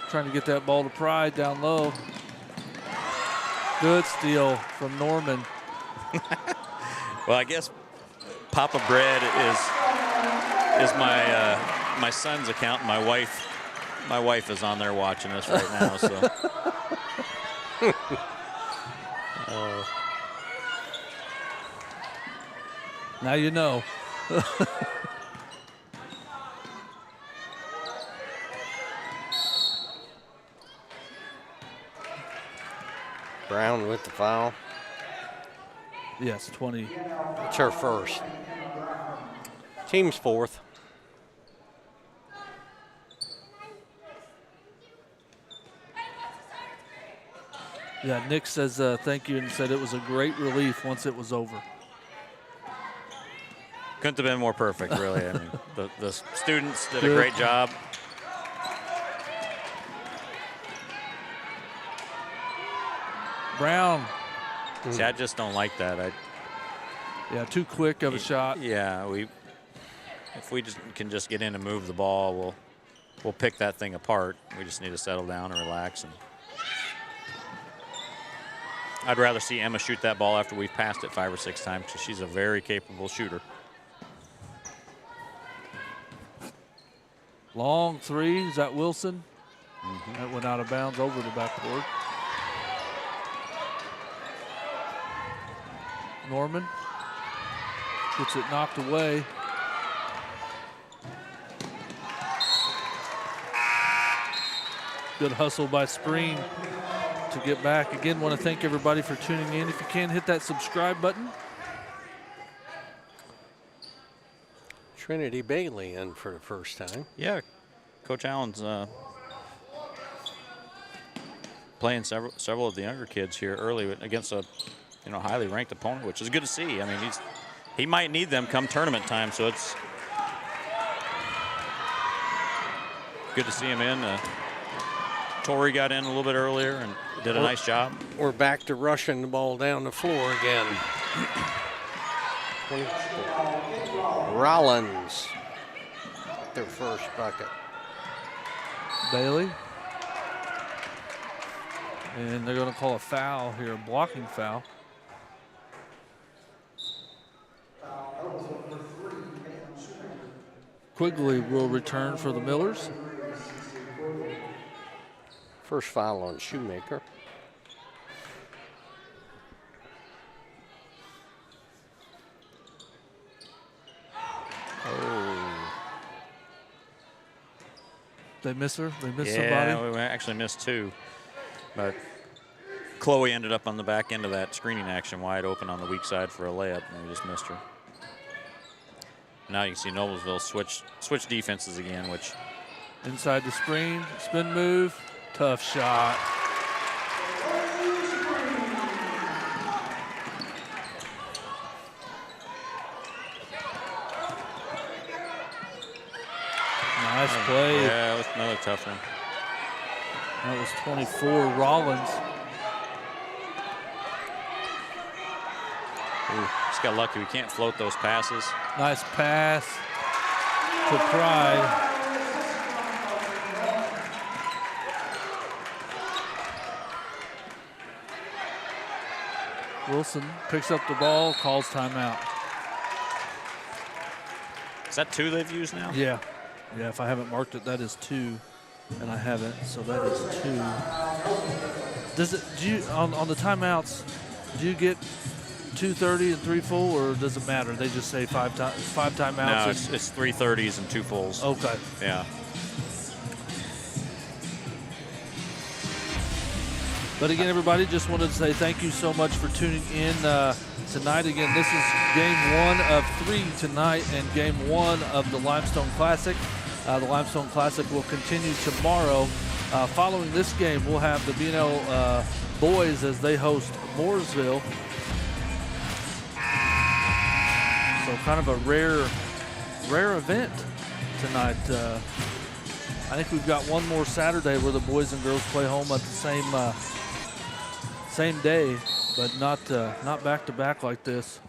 Trying to get that ball to Pride down low. Good steal from Norman. Well, I guess Papa Bread is my son's account. And my wife is on there watching us right now. So. Now you know. Brown with the foul. Yes, 20. It's her first. Team's fourth. Yeah, Nick says thank you and said it was a great relief once it was over. Couldn't have been more perfect, really. I mean, the students did a great job. Brown. See, I just don't like that. Yeah, too quick of a shot. Yeah, if we can just get in and move the ball, we'll pick that thing apart. We just need to settle down and relax. And I'd rather see Emma shoot that ball after we've passed it 5 or 6 times because she's a very capable shooter. Long three. Is that Wilson? That went out of bounds over the backboard. Norman gets it knocked away. Good hustle by Spreen to get back. Again, want to thank everybody for tuning in. If you can, hit that subscribe button. Trinity Bailey in for the first time. Yeah, Coach Allen's playing several of the younger kids here early against a highly ranked opponent, which is good to see. I mean, he might need them come tournament time, so it's good to see him in. Tori got in a little bit earlier and did a nice job. We're back to rushing the ball down the floor again. Rollins, their first bucket. Bailey. And they're going to call a foul here, a blocking foul. Quigley will return for the Millers. First foul on Shoemaker. They miss her? They miss somebody? Yeah, we actually missed 2. But Chloe ended up on the back end of that screening action wide open on the weak side for a layup, and we just missed her. Now you can see Noblesville switch defenses again, which Inside the screen, spin move, tough shot. Nice play. Yeah, that was another tough one. That was 24, Rollins. Ooh, just got lucky. We can't float those passes. Nice pass to Pride. Wilson picks up the ball, calls timeout. Is that 2 they've used now? Yeah. Yeah, if I haven't marked it, that is 2. And I haven't, so that is 2. Do you on the timeouts, do you get 2:30 and 3 full, or does it matter? They just say five timeouts? No, it's 3 30s and 2 fulls. Okay. Yeah. But again, everybody, just wanted to say thank you so much for tuning in tonight. Again, this is game 1 of 3 tonight and game 1 of the Limestone Classic. The Limestone Classic will continue tomorrow. Following this game, we'll have the BNL boys as they host Mooresville. So kind of a rare event tonight. I think we've got one more Saturday where the boys and girls play home at the same day, but not back to back like this.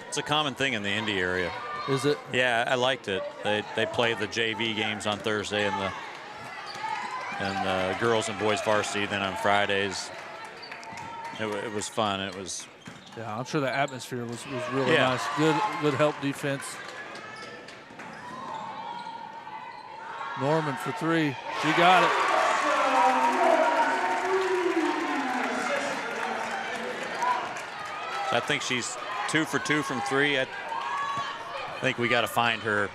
It's a common thing in the Indy area. Is it? Yeah, I liked it. They play the JV games on Thursday and the girls and boys varsity then on Fridays. It was fun. It was. Yeah, I'm sure the atmosphere was really nice. Good help defense. Norman for 3. She got it. I think she's 2 for 2 from 3. I think we got to find her.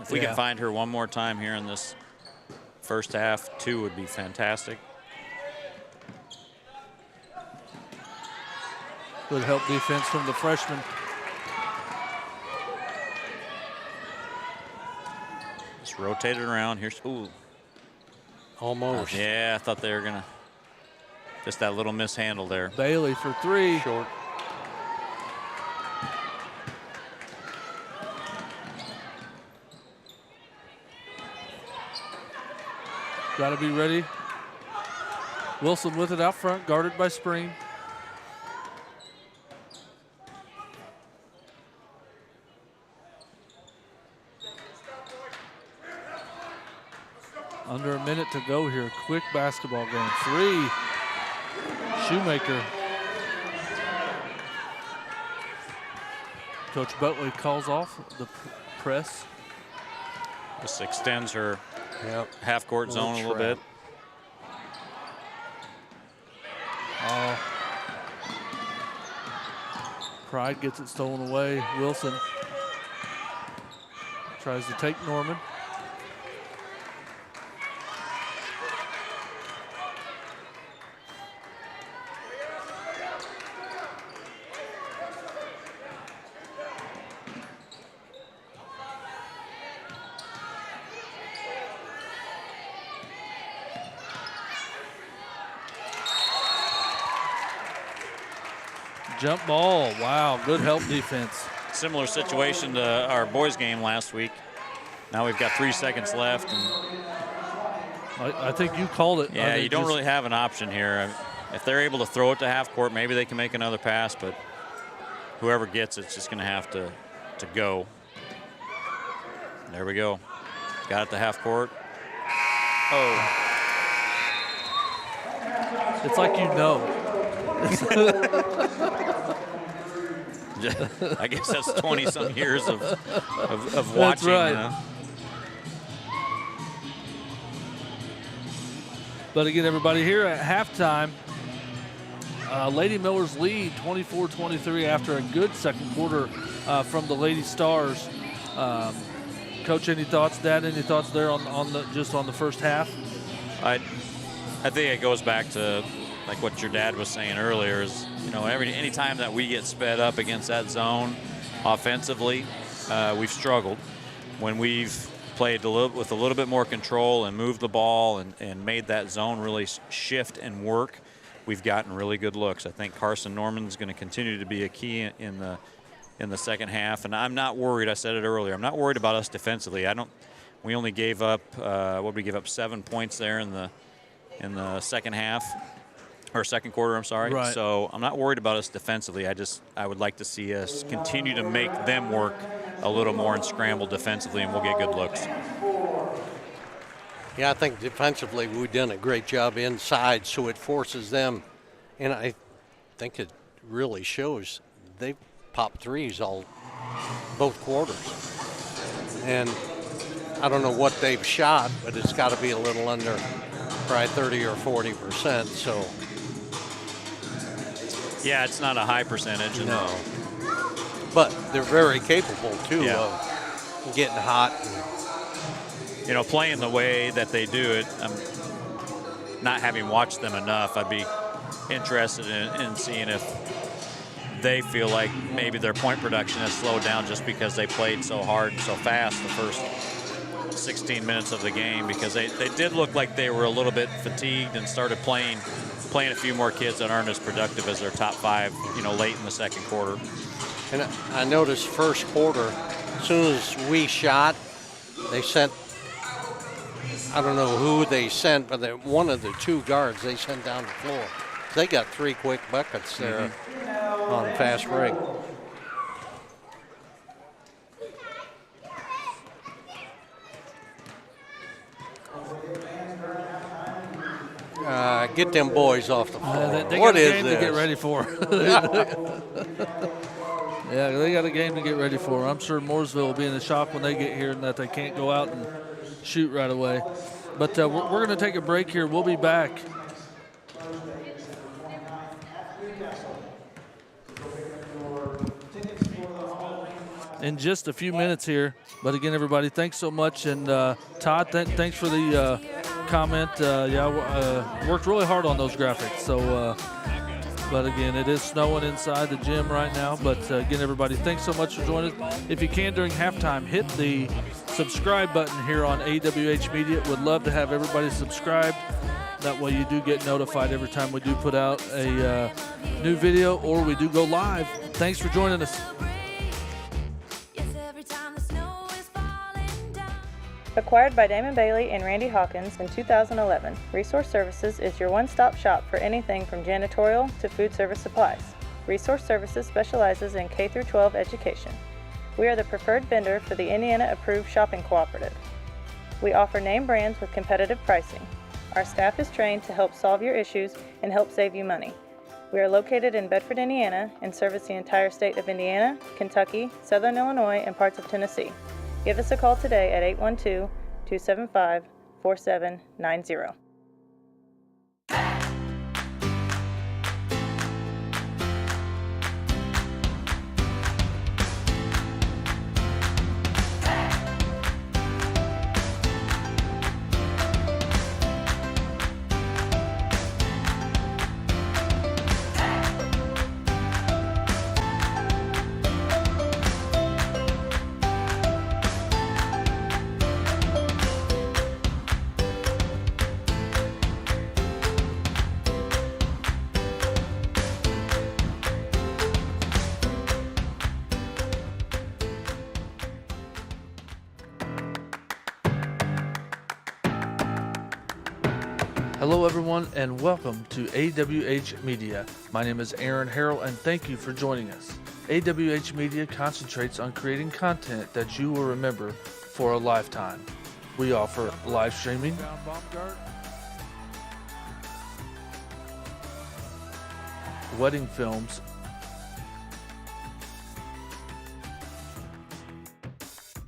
If we can find her one more time here in this first half, 2 would be fantastic. Good help defense from the freshman. Just rotate it around. Here's, ooh. Almost. Yeah, I thought they were going to. Just that little mishandle there. Bailey for 3. Short. Got to be ready. Wilson with it out front, guarded by Spring. Under a minute to go here. Quick basketball game. 3. Shoemaker. Coach Butley calls off the press. Just extends her half-court zone a little bit. Pride gets it stolen away. Wilson tries to take Norman. Jump ball. Wow, good help defense. Similar situation to our boys game last week. Now we've got 3 seconds left. And I think you called it. yeah, you don't really have an option here. If they're able to throw it to half court, maybe they can make another pass, but whoever gets it's just going to have to go. There we go. Got it to half court. Oh. It's like you know. I guess that's 20-some years of watching. That's right. You know? But again, everybody, here at halftime, Lady Millers lead 24-23 after a good second quarter from the Lady Stars. Coach, any thoughts? Dad, any thoughts there on the first half? I think it goes back to like what your dad was saying earlier is, any time that we get sped up against that zone offensively, we've struggled. When we've played with a little bit more control and moved the ball and made that zone really shift and work, we've gotten really good looks. I think Carson Norman's going to continue to be a key in the second half, and I'm not worried. I said it earlier. I'm not worried about us defensively. We only gave up we give up 7 points there in the second half or second quarter. I'm sorry. Right. So I'm not worried about us defensively. I would like to see us continue to make them work a little more and scramble defensively, and we'll get good looks. Yeah, I think defensively we've done a great job inside, so it forces them, and I think it really shows. They've popped threes both quarters, and I don't know what they've shot, but it's got to be a little under probably 30 or 40%. So yeah, it's not a high percentage. No, but they're very capable too of getting hot. And, playing the way that they do it. Not having watched them enough, I'd be interested in seeing if they feel like maybe their point production has slowed down just because they played so hard and so fast the first 16 minutes of the game, because they did look like they were a little bit fatigued and started playing a few more kids that aren't as productive as their top 5, late in the second quarter. And I noticed first quarter, as soon as we shot, they sent, I don't know who they sent, but one of the 2 guards they sent down the floor. They got 3 quick buckets there on fast break. Get them boys off the floor. They What got a is game this? to get ready for. Yeah, they got a game to get ready for. I'm sure Mooresville will be in the shock when they get here and that they can't go out and shoot right away. But we're going to take a break here. We'll be back. In just a few minutes here. But again, everybody, thanks so much. And Todd, thanks for the comment. Worked really hard on those graphics. So, but again, it is snowing inside the gym right now. But again, everybody, thanks so much for joining us. If you can, during halftime, hit the subscribe button here on AWH Media. Would love to have everybody subscribed. That way you do get notified every time we do put out a new video or we do go live. Thanks for joining us. Acquired by Damon Bailey and Randy Hawkins in 2011, Resource Services is your one-stop shop for anything from janitorial to food service supplies. Resource Services specializes in K-12 education. We are the preferred vendor for the Indiana-approved shopping cooperative. We offer name brands with competitive pricing. Our staff is trained to help solve your issues and help save you money. We are located in Bedford, Indiana, and service the entire state of Indiana, Kentucky, Southern Illinois, and parts of Tennessee. Give us a call today at 812-275-4790. Hello, everyone, and welcome to AWH Media. My name is Aaron Harrell, and thank you for joining us. AWH Media concentrates on creating content that you will remember for a lifetime. We offer live streaming, wedding films,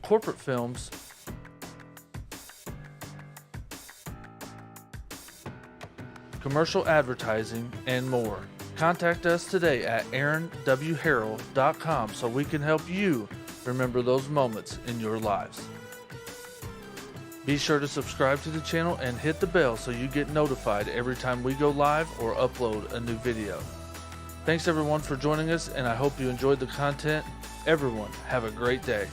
corporate films, commercial advertising, and more. Contact us today at aaronwharrell.com so we can help you remember those moments in your lives. Be sure to subscribe to the channel and hit the bell so you get notified every time we go live or upload a new video. Thanks everyone for joining us, and I hope you enjoyed the content. Everyone, have a great day.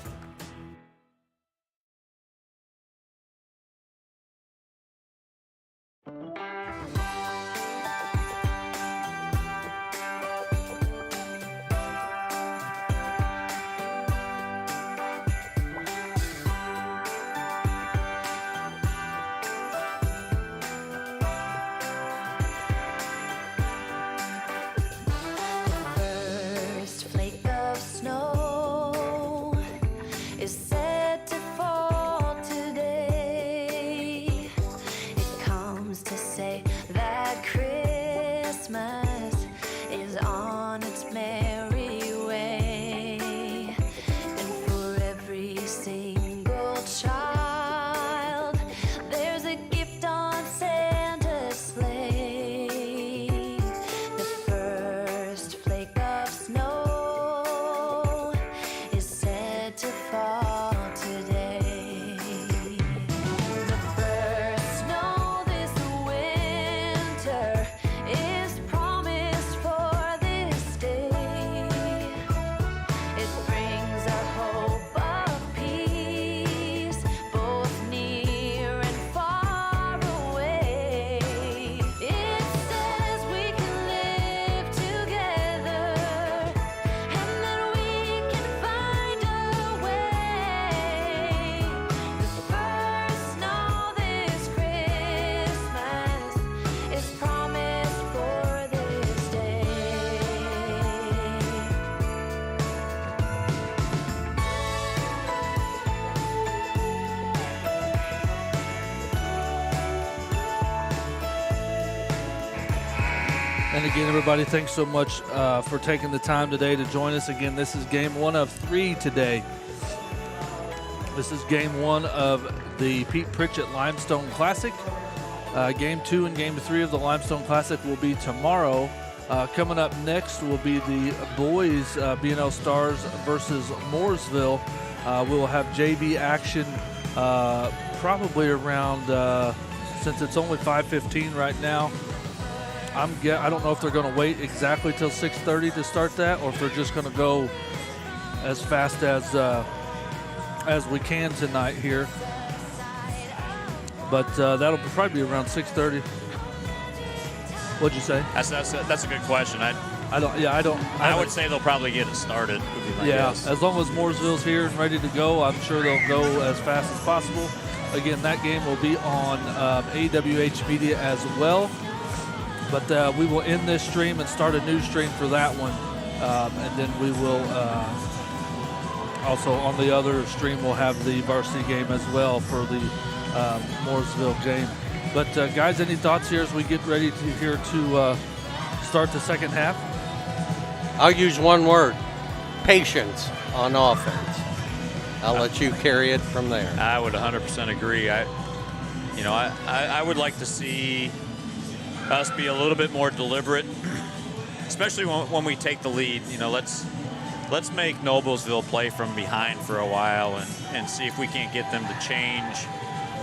First flake of snow is set to fall today. It comes to say that Christmas is on its merry way. And for every single child, there's a gift on Santa's sleigh. The first flake of snow is said to fall today. The first snow this winter is promised for this day. It brings a hope of peace, both near and far away. It says we can live together and that we can find a way. The first snow this Christmas is promised for this day. And again, everybody, thanks so much for taking the time today to join us. Again, this is game 1 of 3 today. This is game 1 of the Pete Pritchett Limestone Classic. Game 2 and game 3 of the Limestone Classic will be tomorrow. Coming up next will be the boys BNL Stars versus Mooresville. We'll have JV action probably around, since it's only 5:15 right now, I don't know if they're going to wait exactly till 6:30 to start that, or if they're just going to go as fast as we can tonight here. But that'll probably be around 6:30. What'd you say? That's a good question. I would say they'll probably get it started. Would be my guess. As long as Mooresville's here and ready to go, I'm sure they'll go as fast as possible. Again, that game will be on AWH Media as well. But we will end this stream and start a new stream for that one. And then we will also on the other stream, we'll have the varsity game as well for the Mooresville game. But guys, any thoughts here as we get ready to start the second half? I'll use one word: patience on offense. I'll let you carry it from there. I would 100% agree. I would like to see us be a little bit more deliberate, especially when we take the lead. Let's make Noblesville play from behind for a while and see if we can't get them to change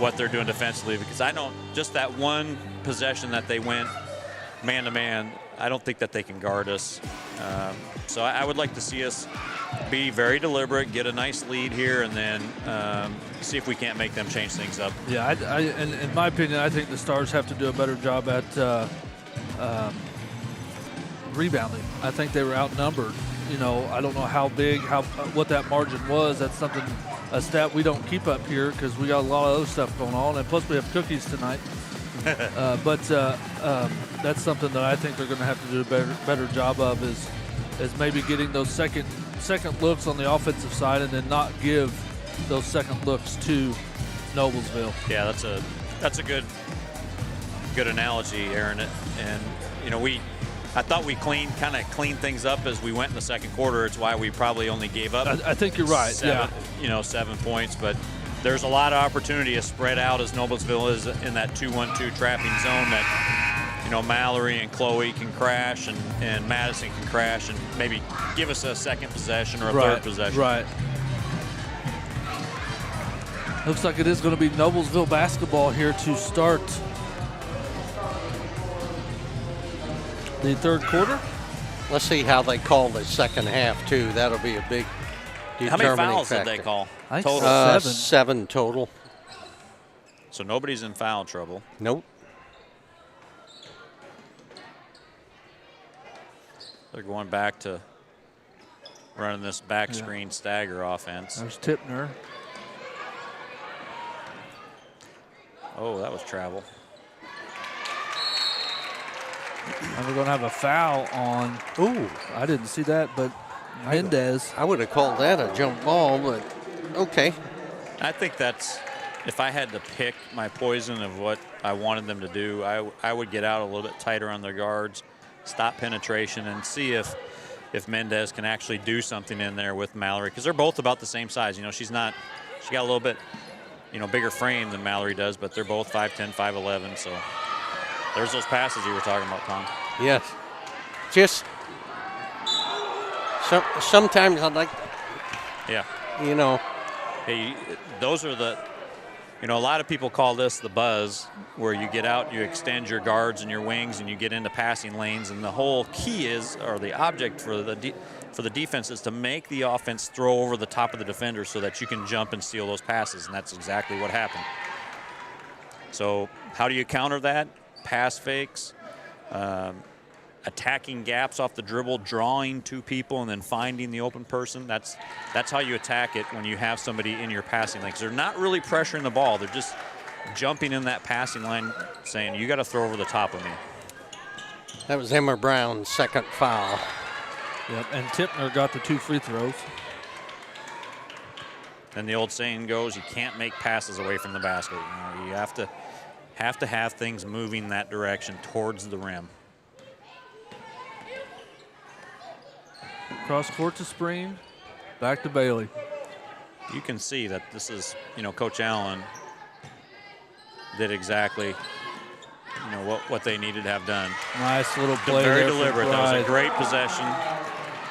what they're doing defensively, because I know just that one possession that they went man-to-man, I don't think that they can guard us. So I would like to see us be very deliberate, get a nice lead here, and then see if we can't make them change things up. Yeah, and in my opinion, I think the Stars have to do a better job at rebounding. I think they were outnumbered. I don't know what that margin was. That's a stat we don't keep up here because we got a lot of other stuff going on, and plus we have cookies tonight. But that's something that I think they're going to have to do a better job of is maybe getting those second looks on the offensive side, and then not give those second looks to Noblesville. Yeah, that's a good analogy, Aaron. And I thought we cleaned things up as we went in the second quarter. It's why we probably only gave up. I think you're right. 7 points, but there's a lot of opportunity to spread out as Noblesville is in that 2-1-2 trapping zone that Mallory and Chloe can crash and Madison can crash and maybe give us a second possession or a third possession. Right. Looks like it is going to be Noblesville basketball here to start the third quarter. Let's see how they call the second half, too. That'll be a big How determining many fouls factor. did they call? I think Total. 7 total. So nobody's in foul trouble. Nope. They're going back to running this back screen stagger offense. There's Tipner. Oh, that was travel. And we're going to have a foul on. Ooh, I didn't see that, but Mendez. I would have called that a jump ball, but okay. I think that's, if I had to pick my poison of what I wanted them to do, I would get out a little bit tighter on their guards, stop penetration, and see if Mendez can actually do something in there with Mallory, because they're both about the same size. You know, she got a little bit, bigger frame than Mallory does, but they're both 5'10", 5'11", so there's those passes you were talking about, Tom. Yes. Just sometimes I'd like, Yeah. Hey, those are the, a lot of people call this the buzz, where you get out, you extend your guards and your wings, and you get into passing lanes. And the whole key is, or the object for the defense is to make the offense throw over the top of the defender so that you can jump and steal those passes. And that's exactly what happened. So how do you counter that? Pass fakes, attacking gaps off the dribble, drawing two people, and then finding the open person. That's how you attack it when you have somebody in your passing lane. 'Cause they're not really pressuring the ball. They're just jumping in that passing line saying, you got to throw over the top of me. that was Emma Brown's second foul. Yep, and Tipner got the 2 free throws. And the old saying goes, you can't make passes away from the basket. You have to have things moving that direction towards the rim. Cross court to Spring, back to Bailey. You can see that this is, Coach Allen did exactly, what they needed to have done. Nice little play Very there for deliberate. That was Pride. a great possession.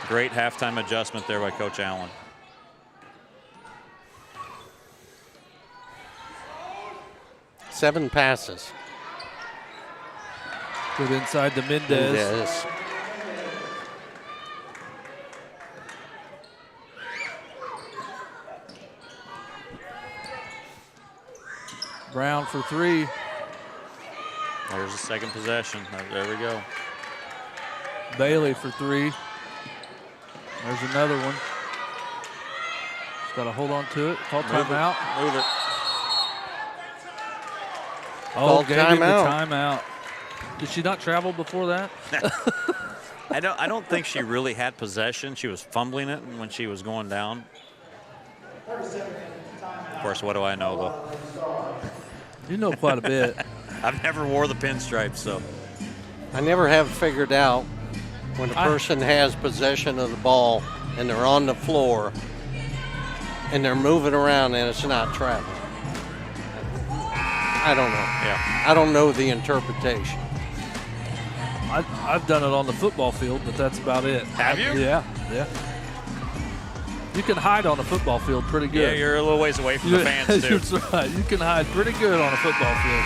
Great halftime adjustment there by Coach Allen. Seven passes. Good inside to Mendez. Mendez. Brown for 3. There's the second possession. There we go. Bailey for 3. There's another one. Just got to hold on to it. Call timeout. Move it. Oh, Called gave him the timeout. timeout. Did she not travel before that? I don't think she really had possession. She was fumbling it when she was going down. Of course, what do I know, though? You know quite a bit. I've never wore the pinstripes, so. I never have figured out when a person has possession of the ball and they're on the floor and they're moving around and it's not traveling. I don't know. Yeah. I don't know the interpretation. I've done it on the football field, but that's about it. Have you? Yeah. You can hide on a football field pretty good. Yeah, you're a little ways away from the fans, too. That's right. You can hide pretty good on a football field.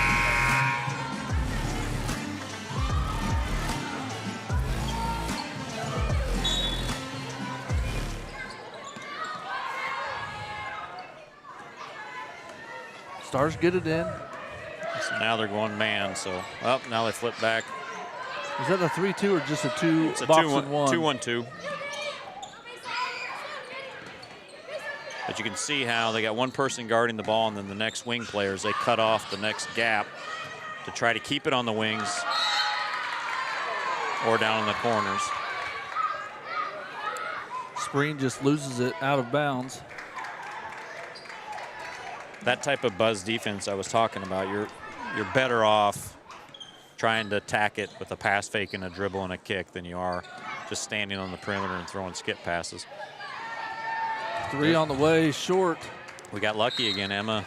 Stars get it in. So now they're going man, so, well, now they flip back. Is that a 3-2 or just a 2 It's a box and 1? 2-1-2. But you can see how they got one person guarding the ball, and then the next wing players, they cut off the next gap to try to keep it on the wings or down in the corners. Spring just loses it out of bounds. That type of buzz defense I was talking about, you're better off trying to attack it with a pass fake and a dribble and a kick than you are just standing on the perimeter and throwing skip passes. 3 on the way, short. We got lucky again, Emma.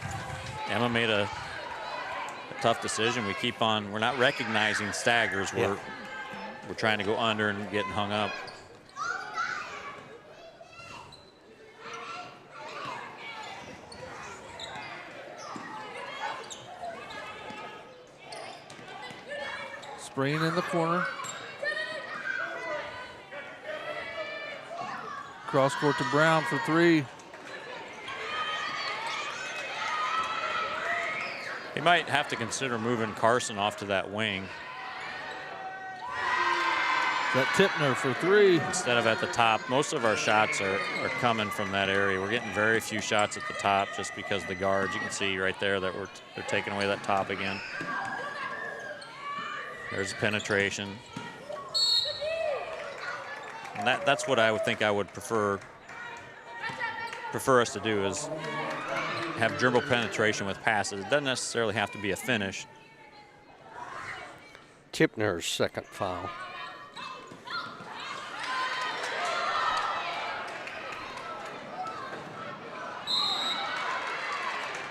Emma made a tough decision. We're not recognizing staggers. We're trying to go under and getting hung up. Spring in the corner. Cross court to Brown for 3. He might have to consider moving Carson off to that wing. That Tipner for 3. Instead of at the top. Most of our shots are coming from that area. We're getting very few shots at the top just because the guards, you can see right there that they're taking away that top again. There's penetration. And that's what I would think I would prefer us to do, is have dribble penetration with passes. It doesn't necessarily have to be a finish. Tipner's second foul.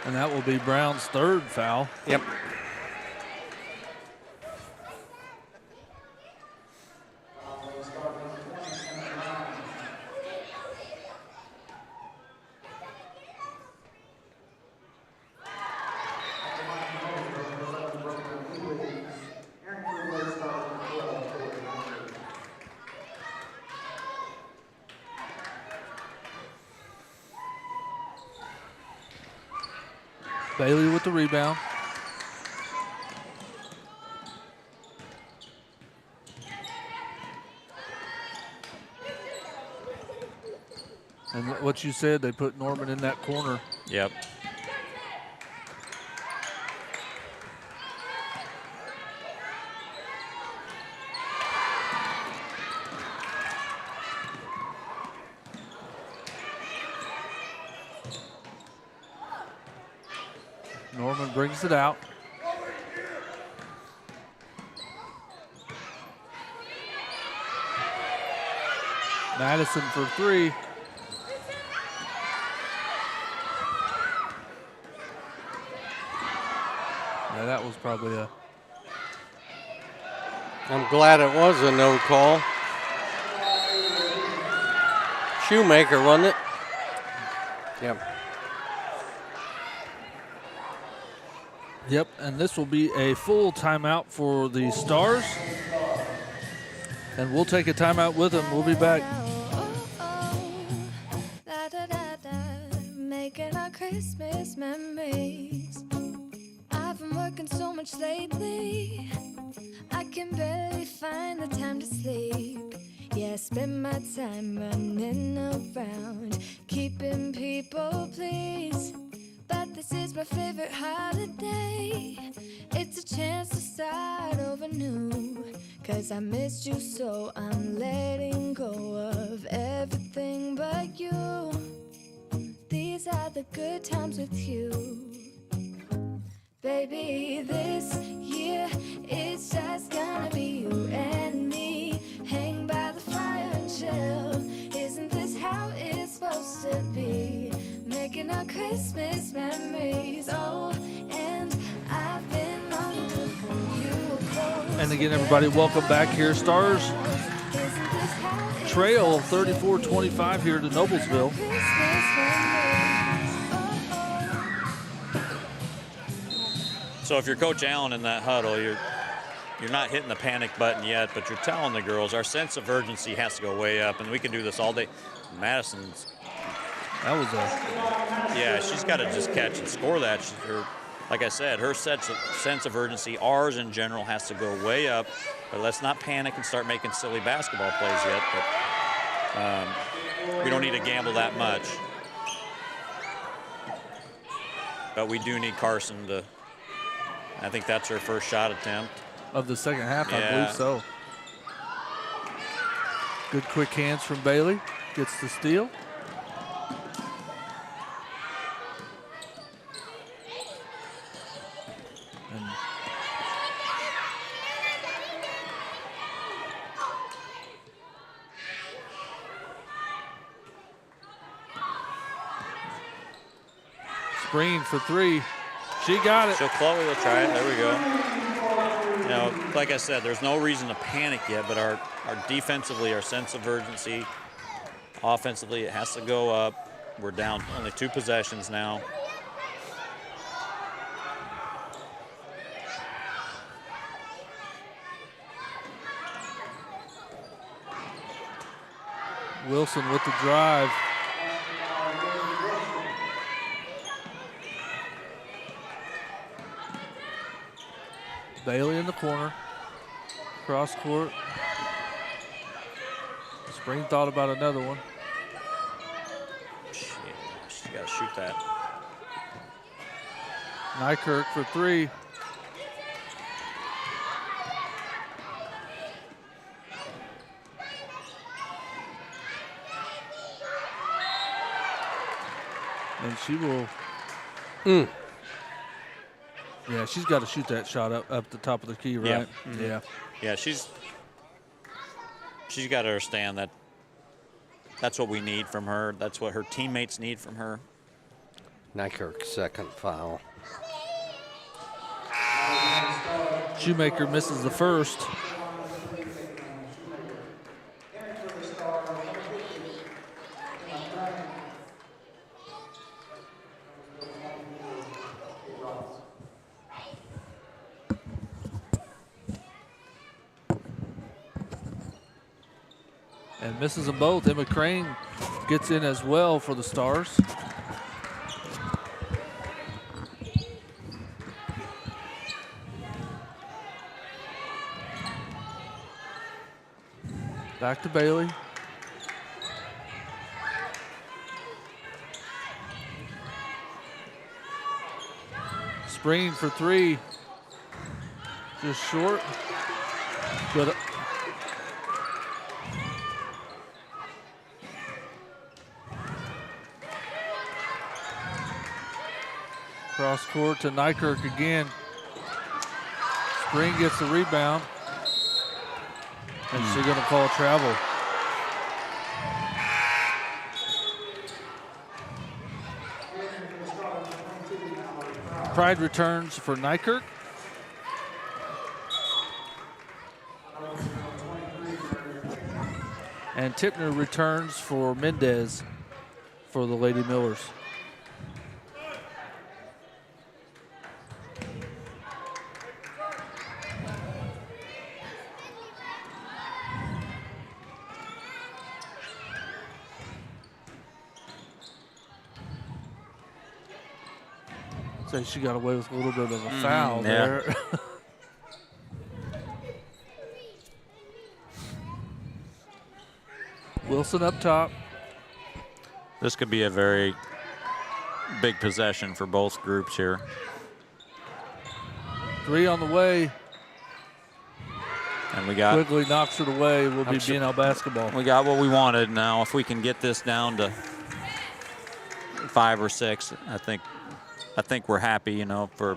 And that will be Brown's 3rd foul. Yep. Bailey with the rebound. And what you said, they put Norman in that corner. Yep. Norman brings it out. Madison for 3. Yeah, that was probably a... I'm glad it was a no call. Shoemaker, wasn't it? Yep. Yep, and this will be a full timeout for the Stars. And we'll take a timeout with them. We'll be back. Making our Christmas memories. I've been working so much lately, I can barely find the time to sleep. Yeah, I spend my time running around, keeping people pleased. But this is my favorite holiday. It's a chance to start over new. 'Cause I missed you, so I'm letting go of everything but you. These are the good times with you. Baby, this year it's just gonna be you and me. Hang by the fire and chill. Isn't this how it's supposed to be? Making our Christmas memories. Oh, and I've been longing to hold you close. And again, everybody, welcome back here. Stars trail 34-25 here to Noblesville. So if you're Coach Allen in that huddle, you're not hitting the panic button yet, but you're telling the girls our sense of urgency has to go way up, and we can do this all day. Madison's, That was a... yeah, she's got to just catch and score that. Like I said, her sense of urgency, ours in general, has to go way up. But let's not panic and start making silly basketball plays yet. But we don't need to gamble that much. But we do need Carson to... I think that's her first shot attempt. Of the second half, I Yeah. believe so. Good quick hands from Bailey. Gets the steal. And Spreen for 3. She got it. So Chloe will try it. There we go. You know, like I said, there's no reason to panic yet, but our defensively, our sense of urgency, offensively, it has to go up. We're down only 2 possessions now. Wilson with the drive. Bailey in the corner. Cross court. Spring thought about another one. Shit, she's got to shoot that. Nykirk for three. And she will. Yeah, she's got to shoot that shot up the top of the key, right? Yeah. Yeah. Yeah, she's got to understand that that's what we need from her. That's what her teammates need from her. Nykirk's second foul. Shoemaker misses the first. And misses them both. Emma Crane gets in as well for the Stars. Back to Bailey. Spring for three. Just short. But cross court to Nykirk again. Spring gets the rebound. And she's going to call travel. Pride returns for Nykirk. And Tipner returns for Mendez for the Lady Millers. So she got away with a little bit of a foul there. Wilson up top. This could be a very big possession for both groups here. Three on the way. And we got Quigley knocks it away. Will be BNL basketball. We got what we wanted. Now, if we can get this down to 5 or 6, I think we're happy, you know, for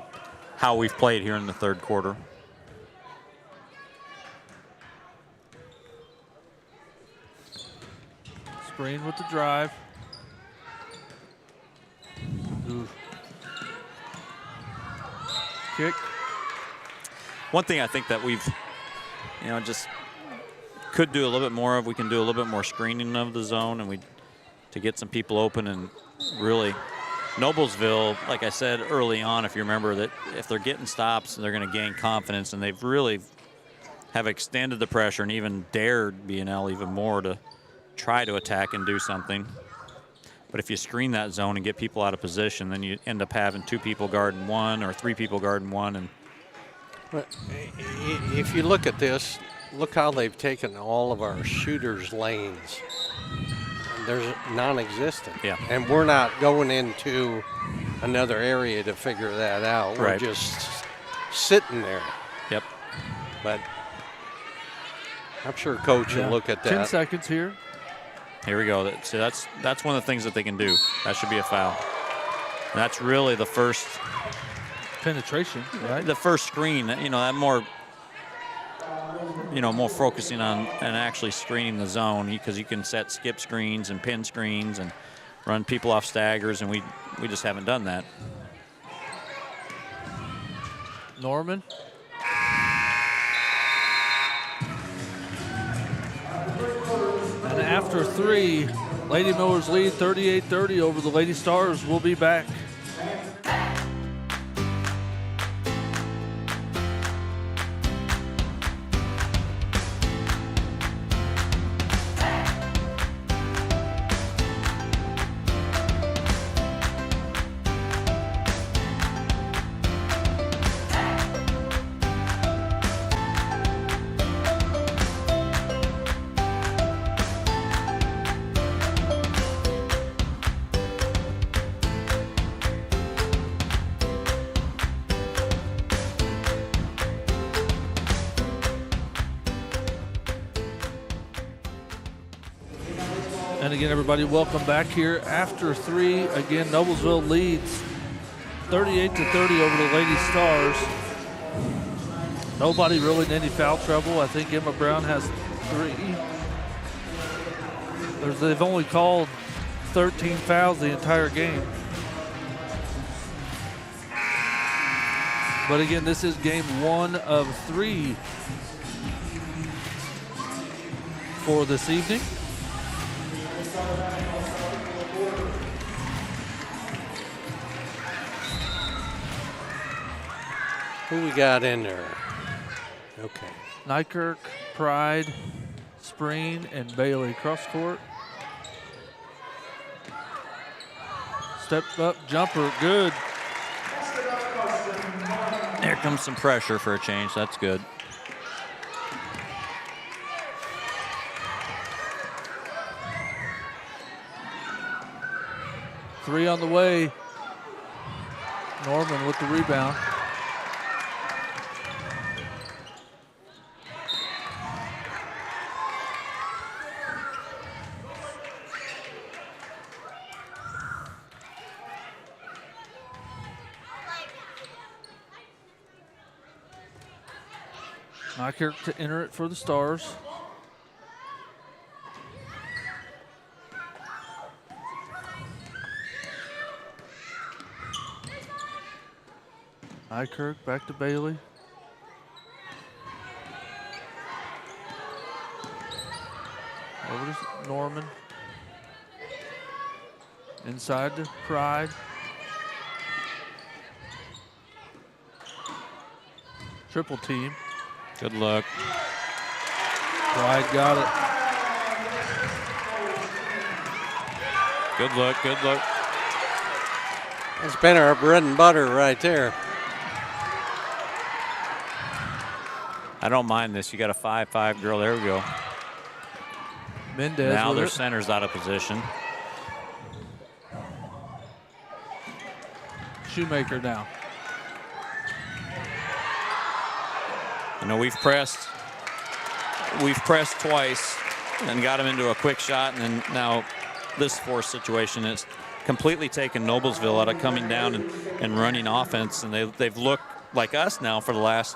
how we've played here in the third quarter. Spring with the drive. Oof. Kick. One thing I think that we've, you know, just could do a little bit more of, we can do a little bit more screening of the zone and to get some people open and really. Noblesville, like I said early on, if you remember, that if they're getting stops, they're going to gain confidence, and they've really have extended the pressure and even dared BNL even more to try to attack and do something. But if you screen that zone and get people out of position, then you end up having 2 people guarding 1 or 3 people guarding 1. And if you look at this, look how they've taken all of our shooters' lanes. There's non-existent. Yeah. And we're not going into another area to figure that out. We're Right. just sitting there. Yep. But I'm sure Coach will look at that. 10 seconds here. Here we go. So that's one of the things that they can do. That should be a foul. And that's really the first Penetration, right? the first screen. You know, that more. You know, more focusing on and actually screening the zone, because you can set skip screens and pin screens and run people off staggers, and we just haven't done that. Norman. And after 3, Lady Millers lead 38-30 over the Lady Stars. We'll be back. And again, everybody, welcome back here. After 3, again, Noblesville leads 38-30 over the Lady Stars. Nobody really in any foul trouble. I think Emma Brown has 3. They've only called 13 fouls the entire game. But again, this is game 1 of 3 for this evening. Who we got in there? Okay. Nykirk, Pride, Spreen, and Bailey cross court. Step up jumper, good. Here comes some pressure for a change. That's good. Three on the way. Norman with the rebound. Nykirk to enter it for the Stars. Nykirk back to Bailey. Over to Norman. Inside to Pride. Triple team. Good look. Pride got it. Good look, good look. That's been our bread and butter right there. I don't mind this. You got a 5'5" girl. There we go. Mendez Now with their it. center's out of position. Shoemaker now. You know, we've pressed twice and got him into a quick shot, and then now this force situation is completely taken Noblesville out of coming down and running offense, and they've looked like us now for the last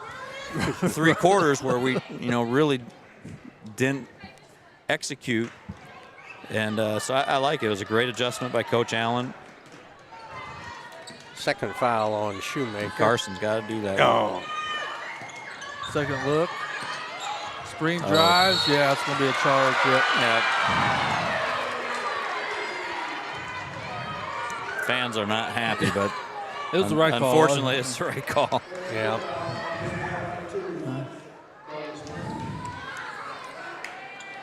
3 quarters where we, you know, really didn't execute. And so I like it. It was a great adjustment by Coach Allen. Second foul on Shoemaker. Carson's got to do that. Oh. Second look. Spreen drives. Yeah, it's going to be a charge. Yep. Yeah. Fans are not happy, but It was the right call. unfortunately, it's the right call. Yeah.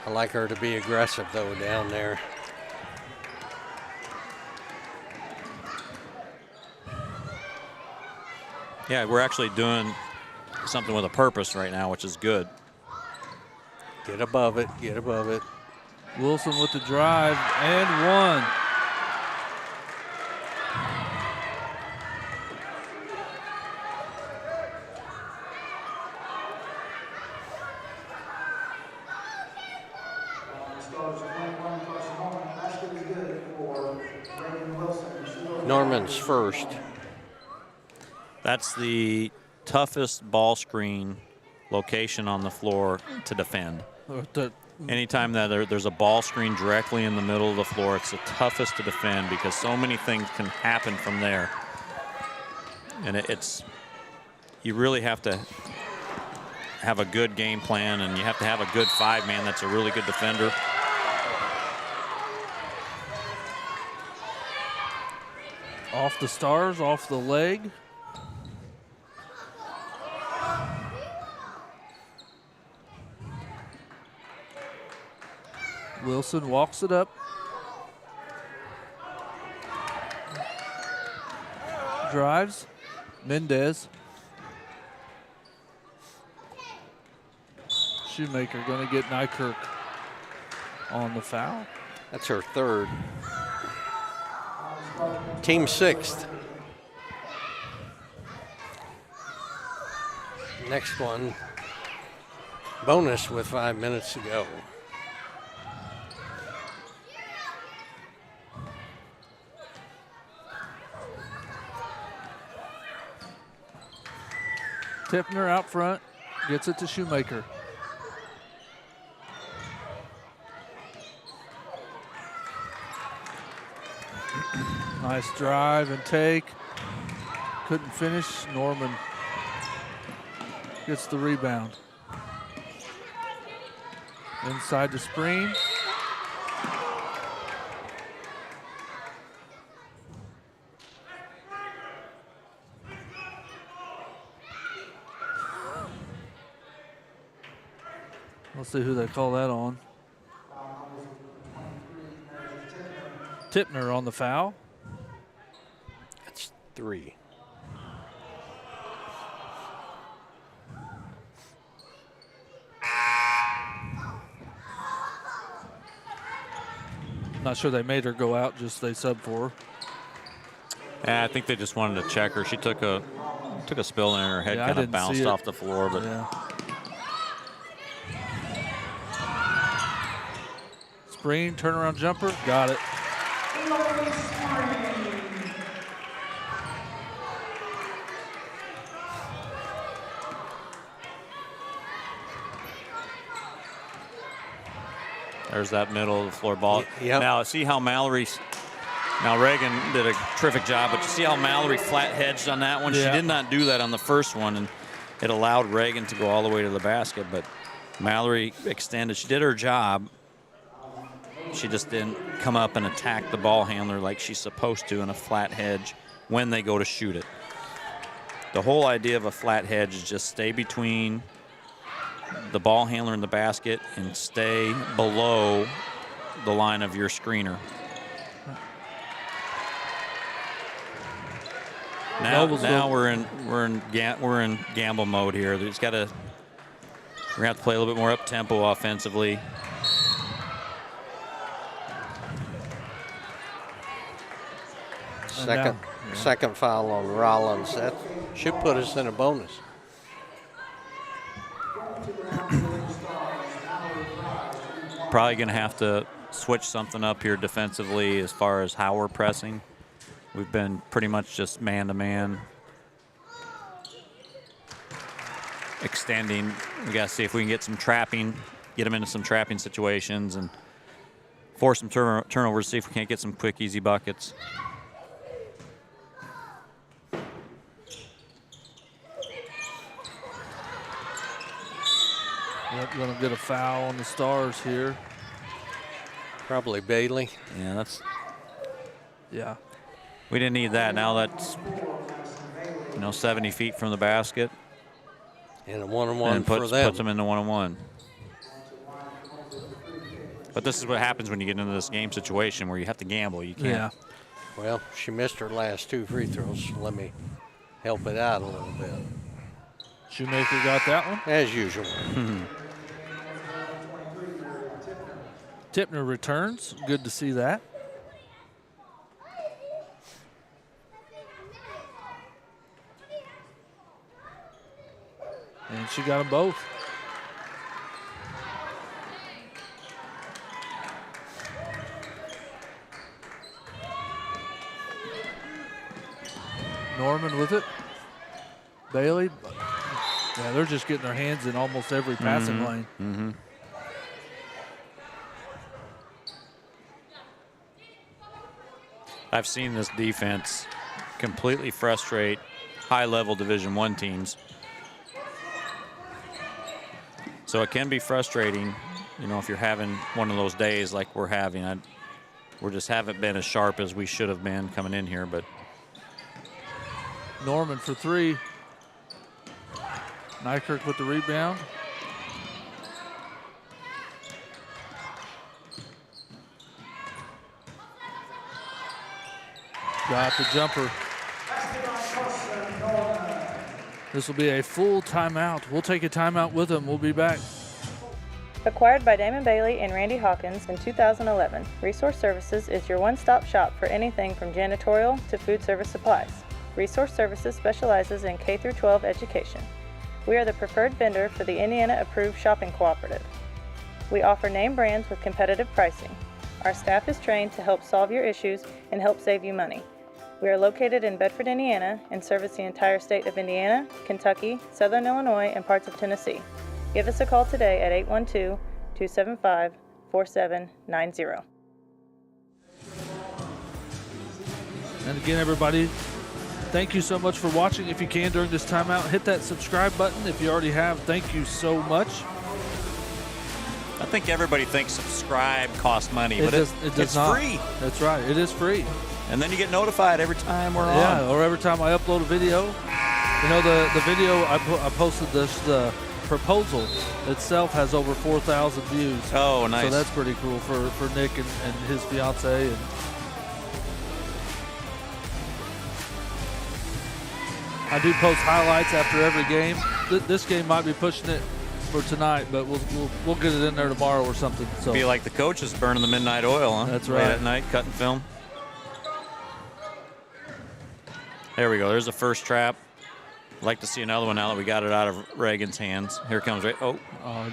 I like her to be aggressive, though, down there. Yeah, we're actually doing something with a purpose right now, which is good. Get above it. Get above it. Wilson with the drive and one. Norman's first. That's the toughest ball screen location on the floor to defend. Anytime that there's a ball screen directly in the middle of the floor, it's the toughest to defend because so many things can happen from there. And you really have to have a good game plan, and you have to have a good 5-man that's a really good defender. Off the Stars, off the leg. Wilson walks it up. Drives. Mendez. Shoemaker going to get Nykirk on the foul. That's her third. Team sixth. Next one. Bonus with 5 minutes to go. Tipner out front, gets it to Shoemaker. Nice drive and take. Couldn't finish. Norman gets the rebound. Inside to Spreen. Let's see who they call that on. Tipner on the foul. That's 3. Not sure they made her go out, just they sub for her. Yeah, I think they just wanted to check her. She took a spill and her head kind of bounced off the floor, but yeah. Spreen, turnaround jumper, got it. There's that middle of the floor ball. Yep. Now, see how now Reagan did a terrific job, but you see how Mallory flat hedged on that one? Yeah. She did not do that on the first one, and it allowed Reagan to go all the way to the basket, but Mallory extended. She did her job. She just didn't come up and attack the ball handler like she's supposed to in a flat hedge when they go to shoot it. The whole idea of a flat hedge is just stay between the ball handler and the basket and stay below the line of your screener. Now we're in gamble mode here. We're gonna have to play a little bit more up tempo offensively. Second foul on Rollins. That should put us in a bonus. Probably going to have to switch something up here defensively as far as how we're pressing. We've been pretty much just man-to-man. Extending. We got to see if we can get some trapping, get them into some trapping situations, and force some turnovers, see if we can't get some quick, easy buckets. Yep, going to get a foul on the Stars here. Probably Bailey. Yeah, Yeah. we didn't need that. Now that's 70 feet from the basket. And a one-on-one And for them. puts them in the one-on-one. But this is what happens when you get into this game situation where you have to gamble. You can't. Yeah. Well, she missed her last 2 free throws. So let me help it out a little bit. Shoemaker got that one. As usual. Tipner returns. Good to see that. And she got them both. Norman with it. Bailey. Yeah, they're just getting their hands in almost every passing lane. Mm-hmm. I've seen this defense completely frustrate high-level Division I teams. So it can be frustrating, if you're having one of those days like we're having. We just haven't been as sharp as we should have been coming in here. But Norman for 3. Nykirk with the rebound. Got the jumper. This will be a full timeout. We'll take a timeout with them. We'll be back. Acquired by Damon Bailey and Randy Hawkins in 2011, Resource Services is your one-stop shop for anything from janitorial to food service supplies. Resource Services specializes in K-12 education. We are the preferred vendor for the Indiana-approved shopping cooperative. We offer name brands with competitive pricing. Our staff is trained to help solve your issues and help save you money. We are located in Bedford, Indiana, and service the entire state of Indiana, Kentucky, Southern Illinois, and parts of Tennessee. Give us a call today at 812-275-4790. And again, everybody, thank you so much for watching. If you can during this timeout, hit that subscribe button. If you already have, thank you so much. I think everybody thinks subscribe costs money, but it does it's not. free. That's right. It is free. And then you get notified every time we're on. Yeah, or every time I upload a video. You know, the video I posted this, the proposal itself has over 4,000 views. Oh, nice. So that's pretty cool for Nick and his fiance. And I do post highlights after every game. This game might be pushing it for tonight, but we'll get it in there tomorrow or something. So be like the coaches burning the midnight oil, huh? That's Late right. at night, cutting film. There we go. There's the first trap. I'd like to see another one now that we got it out of Reagan's hands. Here comes Ray. Oh,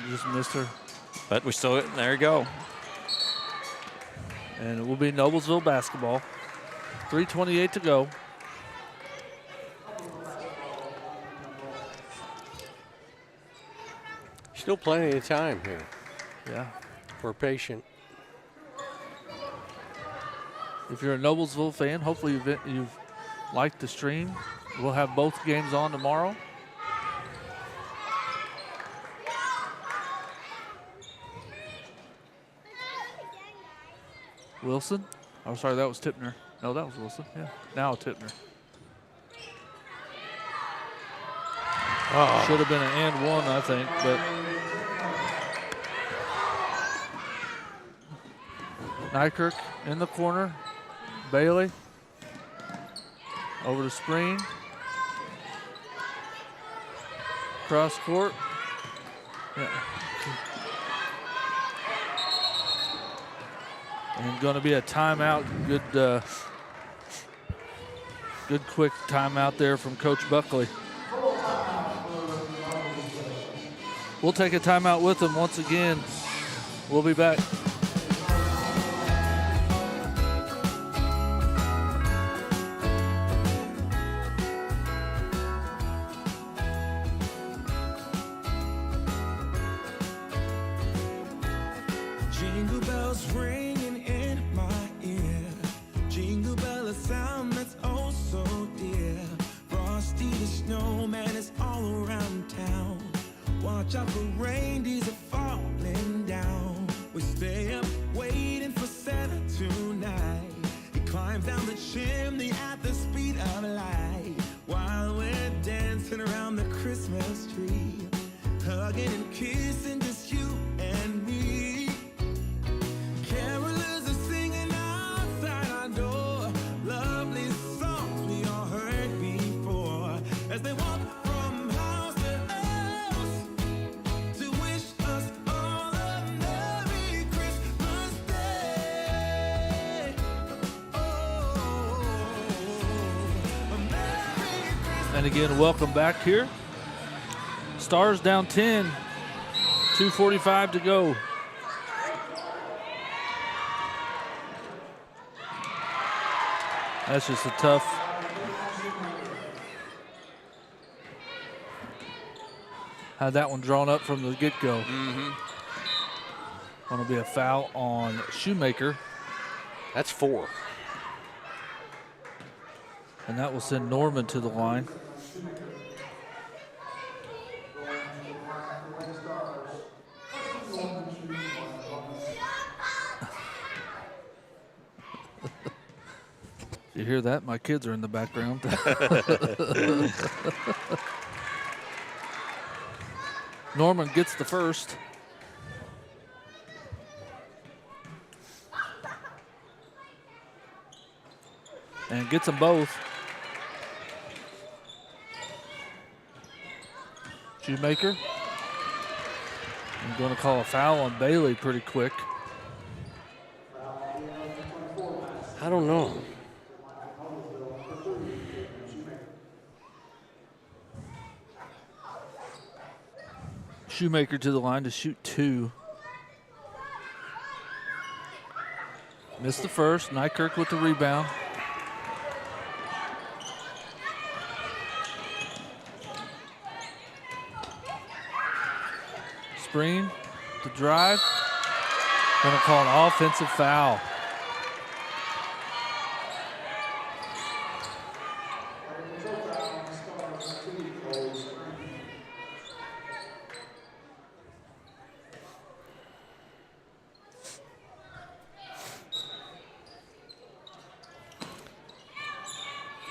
just missed her. But we still, there you go. And it will be Noblesville basketball. 3:28 to go. Still plenty of time here. Yeah. We're patient. If you're a Noblesville fan, hopefully you've liked the stream. We'll have both games on tomorrow. Wilson. Oh, sorry, that was Tipner. No, that was Wilson. Yeah, now Tipner. Oh. Should have been an and one, I think, but Nykirk in the corner. Bailey over the screen. Cross court. Yeah. And going to be a timeout. Good quick timeout there from Coach Buckley. We'll take a timeout with him once again. We'll be back. Jingle bells ringing in my ear. Jingle bell, a sound that's oh so dear. Frosty the snowman is all around town. Watch out for reindeers are falling down. We stay up waiting for Santa tonight. He climbs down the chimney at the speed of light. While we're dancing around the Christmas tree. Hugging and kissing just you and me. Carolers are singing outside our door. Lovely songs we all heard before. As they walk from house to house to wish us all a Merry Christmas Day. Oh, a Merry Christmas. And again, welcome back here. Stars down 10, 2:45 to go. That's just a tough. Had that one drawn up from the get-go. Going to be a foul on Shoemaker, That's 4. and that will send Norman to the line. You hear that? My kids are in the background. Norman gets the first. And gets them both. Shoemaker. I'm going to call a foul on Bailey pretty quick. I don't know. Shoemaker to the line to shoot 2. Missed the first. Nykirk with the rebound. Spreen to drive. Going to call an offensive foul.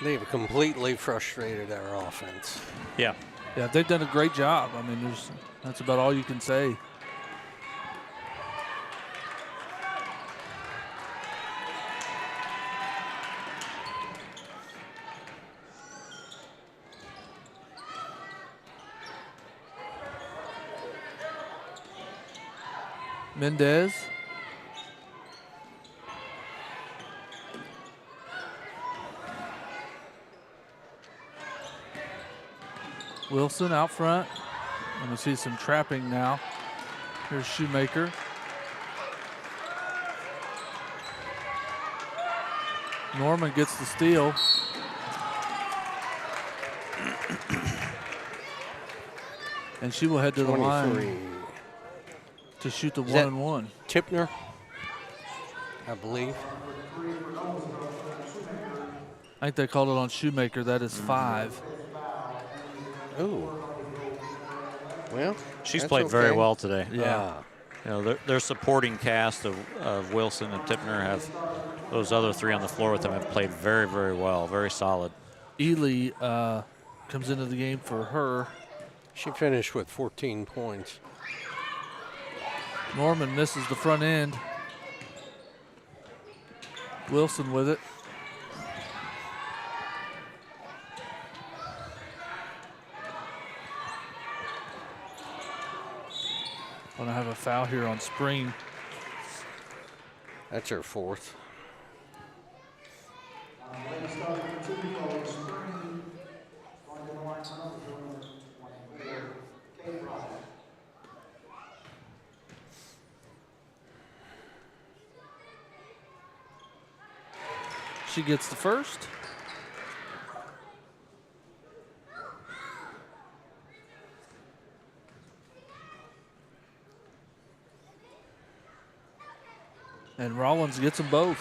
They've completely frustrated our offense. Yeah. Yeah, they've done a great job. I mean, that's about all you can say. Mendez. Wilson out front. And we see some trapping now. Here's Shoemaker. Norman gets the steal. And she will head to the line to shoot the 1-and-1. Tipner, I believe. I think they called it on Shoemaker. That is 5. Oh. Well, She's that's played very okay. well today. Yeah. You know, their supporting cast of Wilson and Tipner have, those other 3 on the floor with them have played very, very well, very solid. Ely comes into the game for her. She finished with 14 points. Norman misses the front end. Wilson with it. Gonna have a foul here on Spreen. That's her 4th. Ladies starting for 2, Coach Spreen. Going to the line for number 24, Kate Ryan. She gets the first. And Rollins gets them both.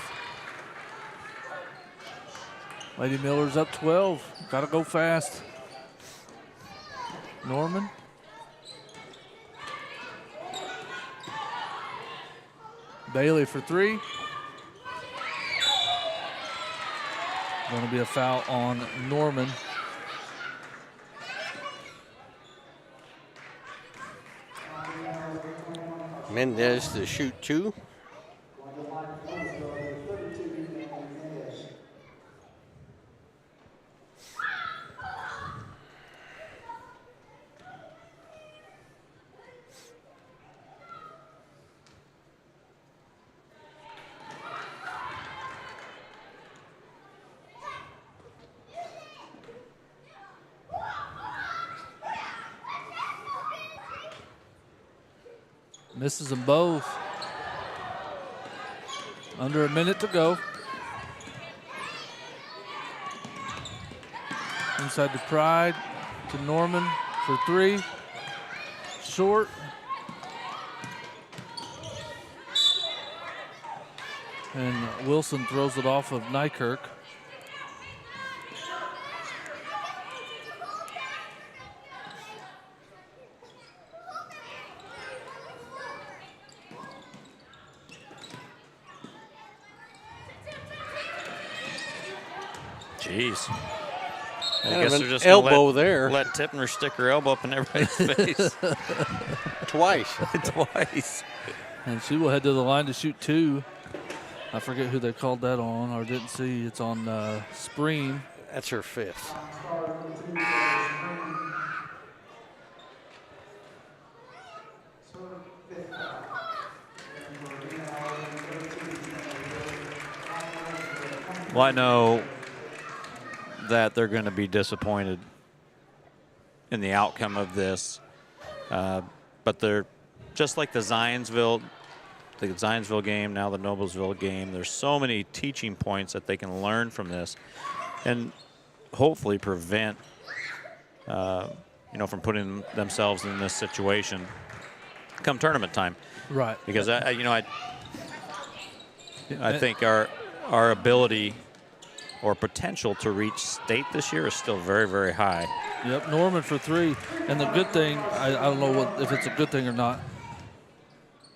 Lady Miller's up 12. Got to go fast. Norman. Bailey for 3. Going to be a foul on Norman. Mendez to shoot 2. Misses them both. Under a minute to go. Inside to Pride, to Norman for 3. Short. And Wilson throws it off of Nykirk. Jeez. I Kind guess of they're an just gonna elbow there. Let Tipner stick her elbow up in everybody's face. Twice. Twice. And she will head to the line to shoot 2. I forget who they called that on or didn't see. It's on Spreen. That's her 5th. Well, I know that they're going to be disappointed in the outcome of this, but they're just like the Zionsville game, now the Noblesville game. There's so many teaching points that they can learn from this, and hopefully prevent, from putting themselves in this situation come tournament time. Right. Because I think our ability or potential to reach state this year is still very, very high. Yep, Norman for 3. And the good thing, I don't know if it's a good thing or not,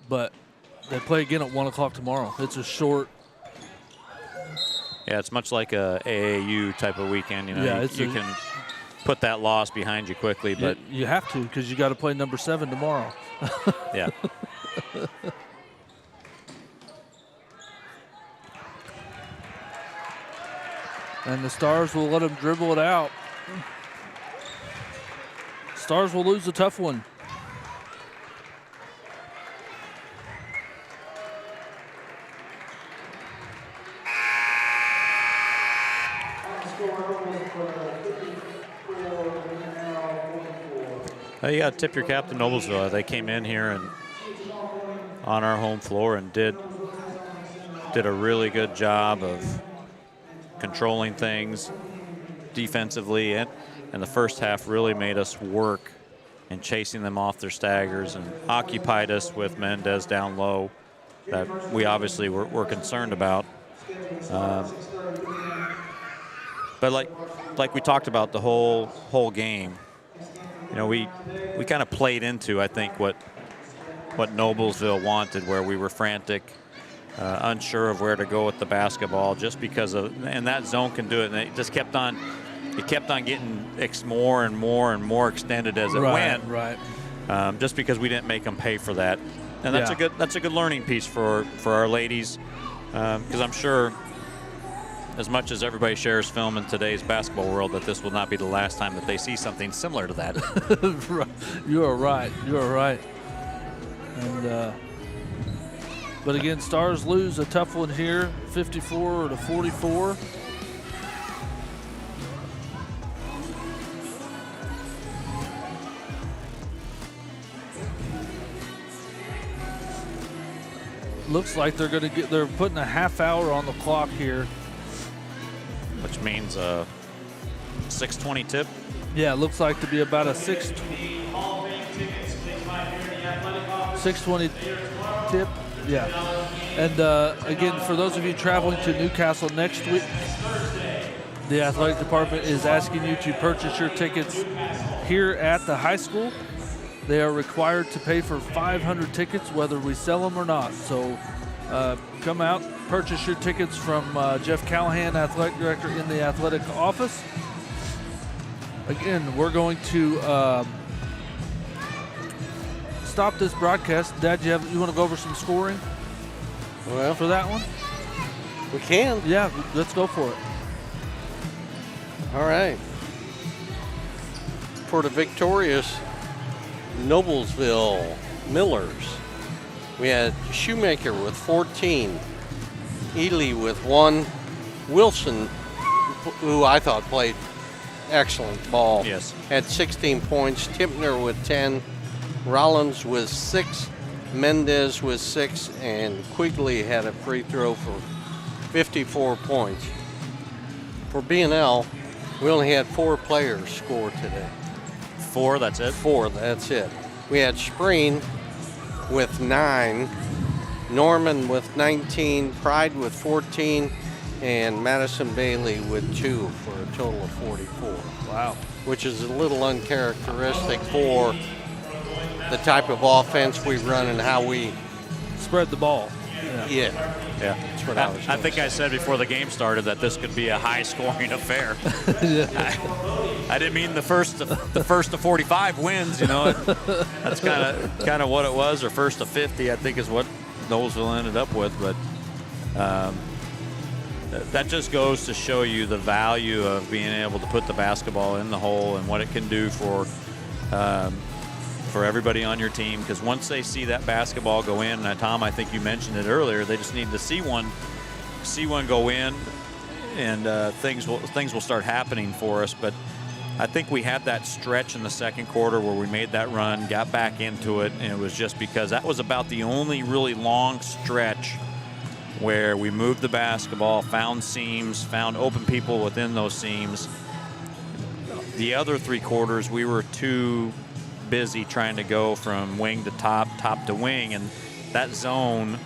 but they play again at 1 o'clock tomorrow. It's a short. Yeah, it's much like a AAU type of weekend. You know, Yeah, you can put that loss behind you quickly, but you have to, because you got to play number 7 tomorrow. yeah. And the Stars will let them dribble it out. Stars will lose a tough one. You got to tip your cap to Noblesville. They came in here and on our home floor and did a really good job of controlling things defensively, and the first half really made us work and chasing them off their staggers and occupied us with Mendez down low that we obviously were concerned about. But like we talked about the whole game, you know, we kind of played into, I think, what Noblesville wanted, where we were frantic, unsure of where to go with the basketball, just because of, and that zone can do it, and it just kept on getting more and more and more extended as it went. Right. Just because we didn't make them pay for that, and that's a good learning piece for our ladies, because I'm sure, as much as everybody shares film in today's basketball world, that this will not be the last time that they see something similar to that. You are right. You are right. And but again, Stars lose a tough one here, 54-44. Looks like they're putting a half hour on the clock here. Which means a 6:20 tip. Yeah, it looks like to be about a 6:20 tip. Yeah. And again, for those of you traveling to Newcastle next week, the athletic department is asking you to purchase your tickets here at the high school. They are required to pay for 500 tickets, whether we sell them or not. So come out, purchase your tickets from Jeff Callahan, athletic director in the athletic office. Again, we're going to stop this broadcast. Dad, you want to go over some scoring for that one? We can. Yeah, let's go for it. All right. For the victorious Noblesville Millers, we had Shoemaker with 14, Ely with 1, Wilson, who I thought played excellent ball, had 16 points, Tipner with 10, Rollins with 6, Mendez with 6, and Quigley had a free throw for 54 points. For BNL, we only had 4 players score today. 4, that's it? 4, that's it. We had Spreen with 9, Norman with 19, Pride with 14, and Madison Bailey with 2 for a total of 44. Wow. Which is a little uncharacteristic for the type of offense we run and how we spread the ball. Yeah. That's what I think I said before the game started that this could be a high-scoring affair. I didn't mean the first to 45 wins. You know, that's kind of what it was. Or first to 50, I think, is what Noblesville ended up with. But that just goes to show you the value of being able to put the basketball in the hole and what it can do for everybody on your team. Because once they see that basketball go in, and Tom, I think you mentioned it earlier, they just need to see one go in, and things will start happening for us. But I think we had that stretch in the second quarter where we made that run, got back into it, and it was just because that was about the only really long stretch where we moved the basketball, found seams, found open people within those seams. The other 3 quarters, we were too busy trying to go from wing to top to wing, and that zone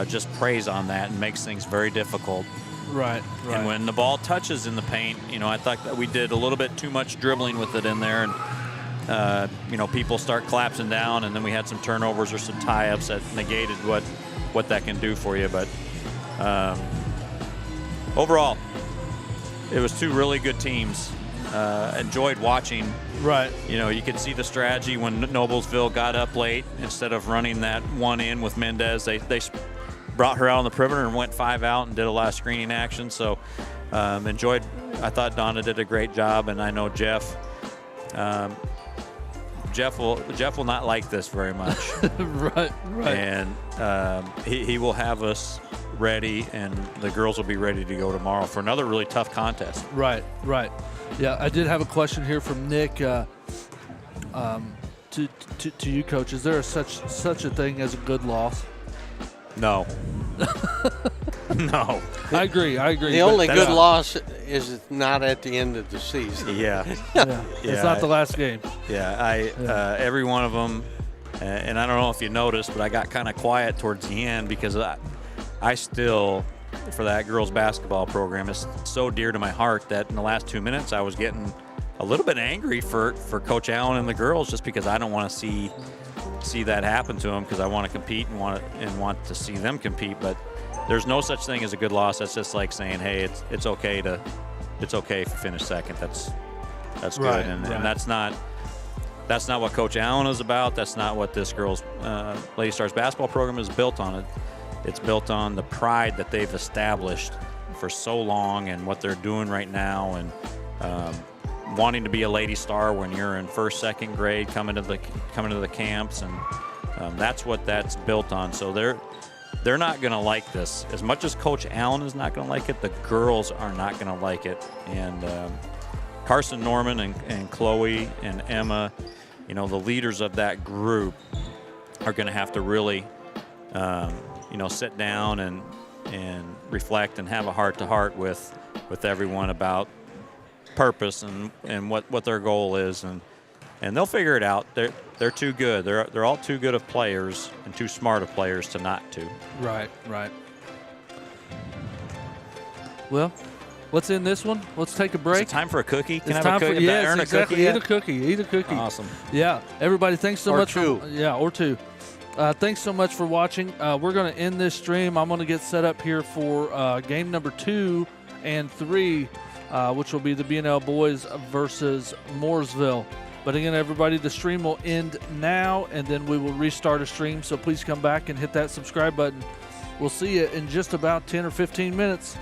just preys on that and makes things very difficult. Right. And when the ball touches in the paint, I thought that we did a little bit too much dribbling with it in there, and people start collapsing down, and then we had some turnovers or some tie-ups that negated what that can do for you. But overall, it was two really good teams. Enjoyed watching. Right. You could see the strategy when Noblesville got up late. Instead of running that one in with Mendez, they brought her out on the perimeter and went 5 out and did a lot of screening action. So enjoyed. I thought Donna did a great job, and I know Jeff. Jeff will not like this very much. Right. And he will have us ready, and the girls will be ready to go tomorrow for another really tough contest. Right. Yeah, I did have a question here from Nick to you, Coach. Is there such a thing as a good loss? No. No. I agree. The only good loss is it's not at the end of the season. Yeah. It's not the last game. Yeah. Every one of them, and I don't know if you noticed, but I got kind of quiet towards the end because I still, for that girls basketball program, is so dear to my heart that in the last 2 minutes I was getting a little bit angry for Coach Allen and the girls, just because I don't want to see that happen to them, because I want to compete and want to see them compete. But there's no such thing as a good loss. That's just like saying, hey, it's okay if you finish second. That's good. Right, and right. that's not what Coach Allen is about. That's not what this girls Lady Stars basketball program is built on. It's built on the pride that they've established for so long and what they're doing right now, and wanting to be a Lady Star when you're in first, second grade, coming to the camps, and that's what that's built on. So they're not going to like this. As much as Coach Allen is not going to like it, the girls are not going to like it. And Carson Norman and Chloe and Emma, the leaders of that group, are going to have to really sit down and reflect and have a heart-to-heart with everyone about purpose and what their goal is, and they'll figure it out. They're too good. They're all too good of players and too smart of players to not to. Right. Well, let's end this one. Let's take a break. Is it time for a cookie? Can It's I have time a for cookie? Earn exactly. a cookie yet? Eat a cookie. Awesome. Yeah. Everybody, thanks so Or much. two. Or two. Thanks so much for watching. We're going to end this stream. I'm going to get set up here for game number 2 and 3, which will be the BNL boys versus Mooresville. But again, everybody, the stream will end now, and then we will restart a stream. So please come back and hit that subscribe button. We'll see you in just about 10 or 15 minutes.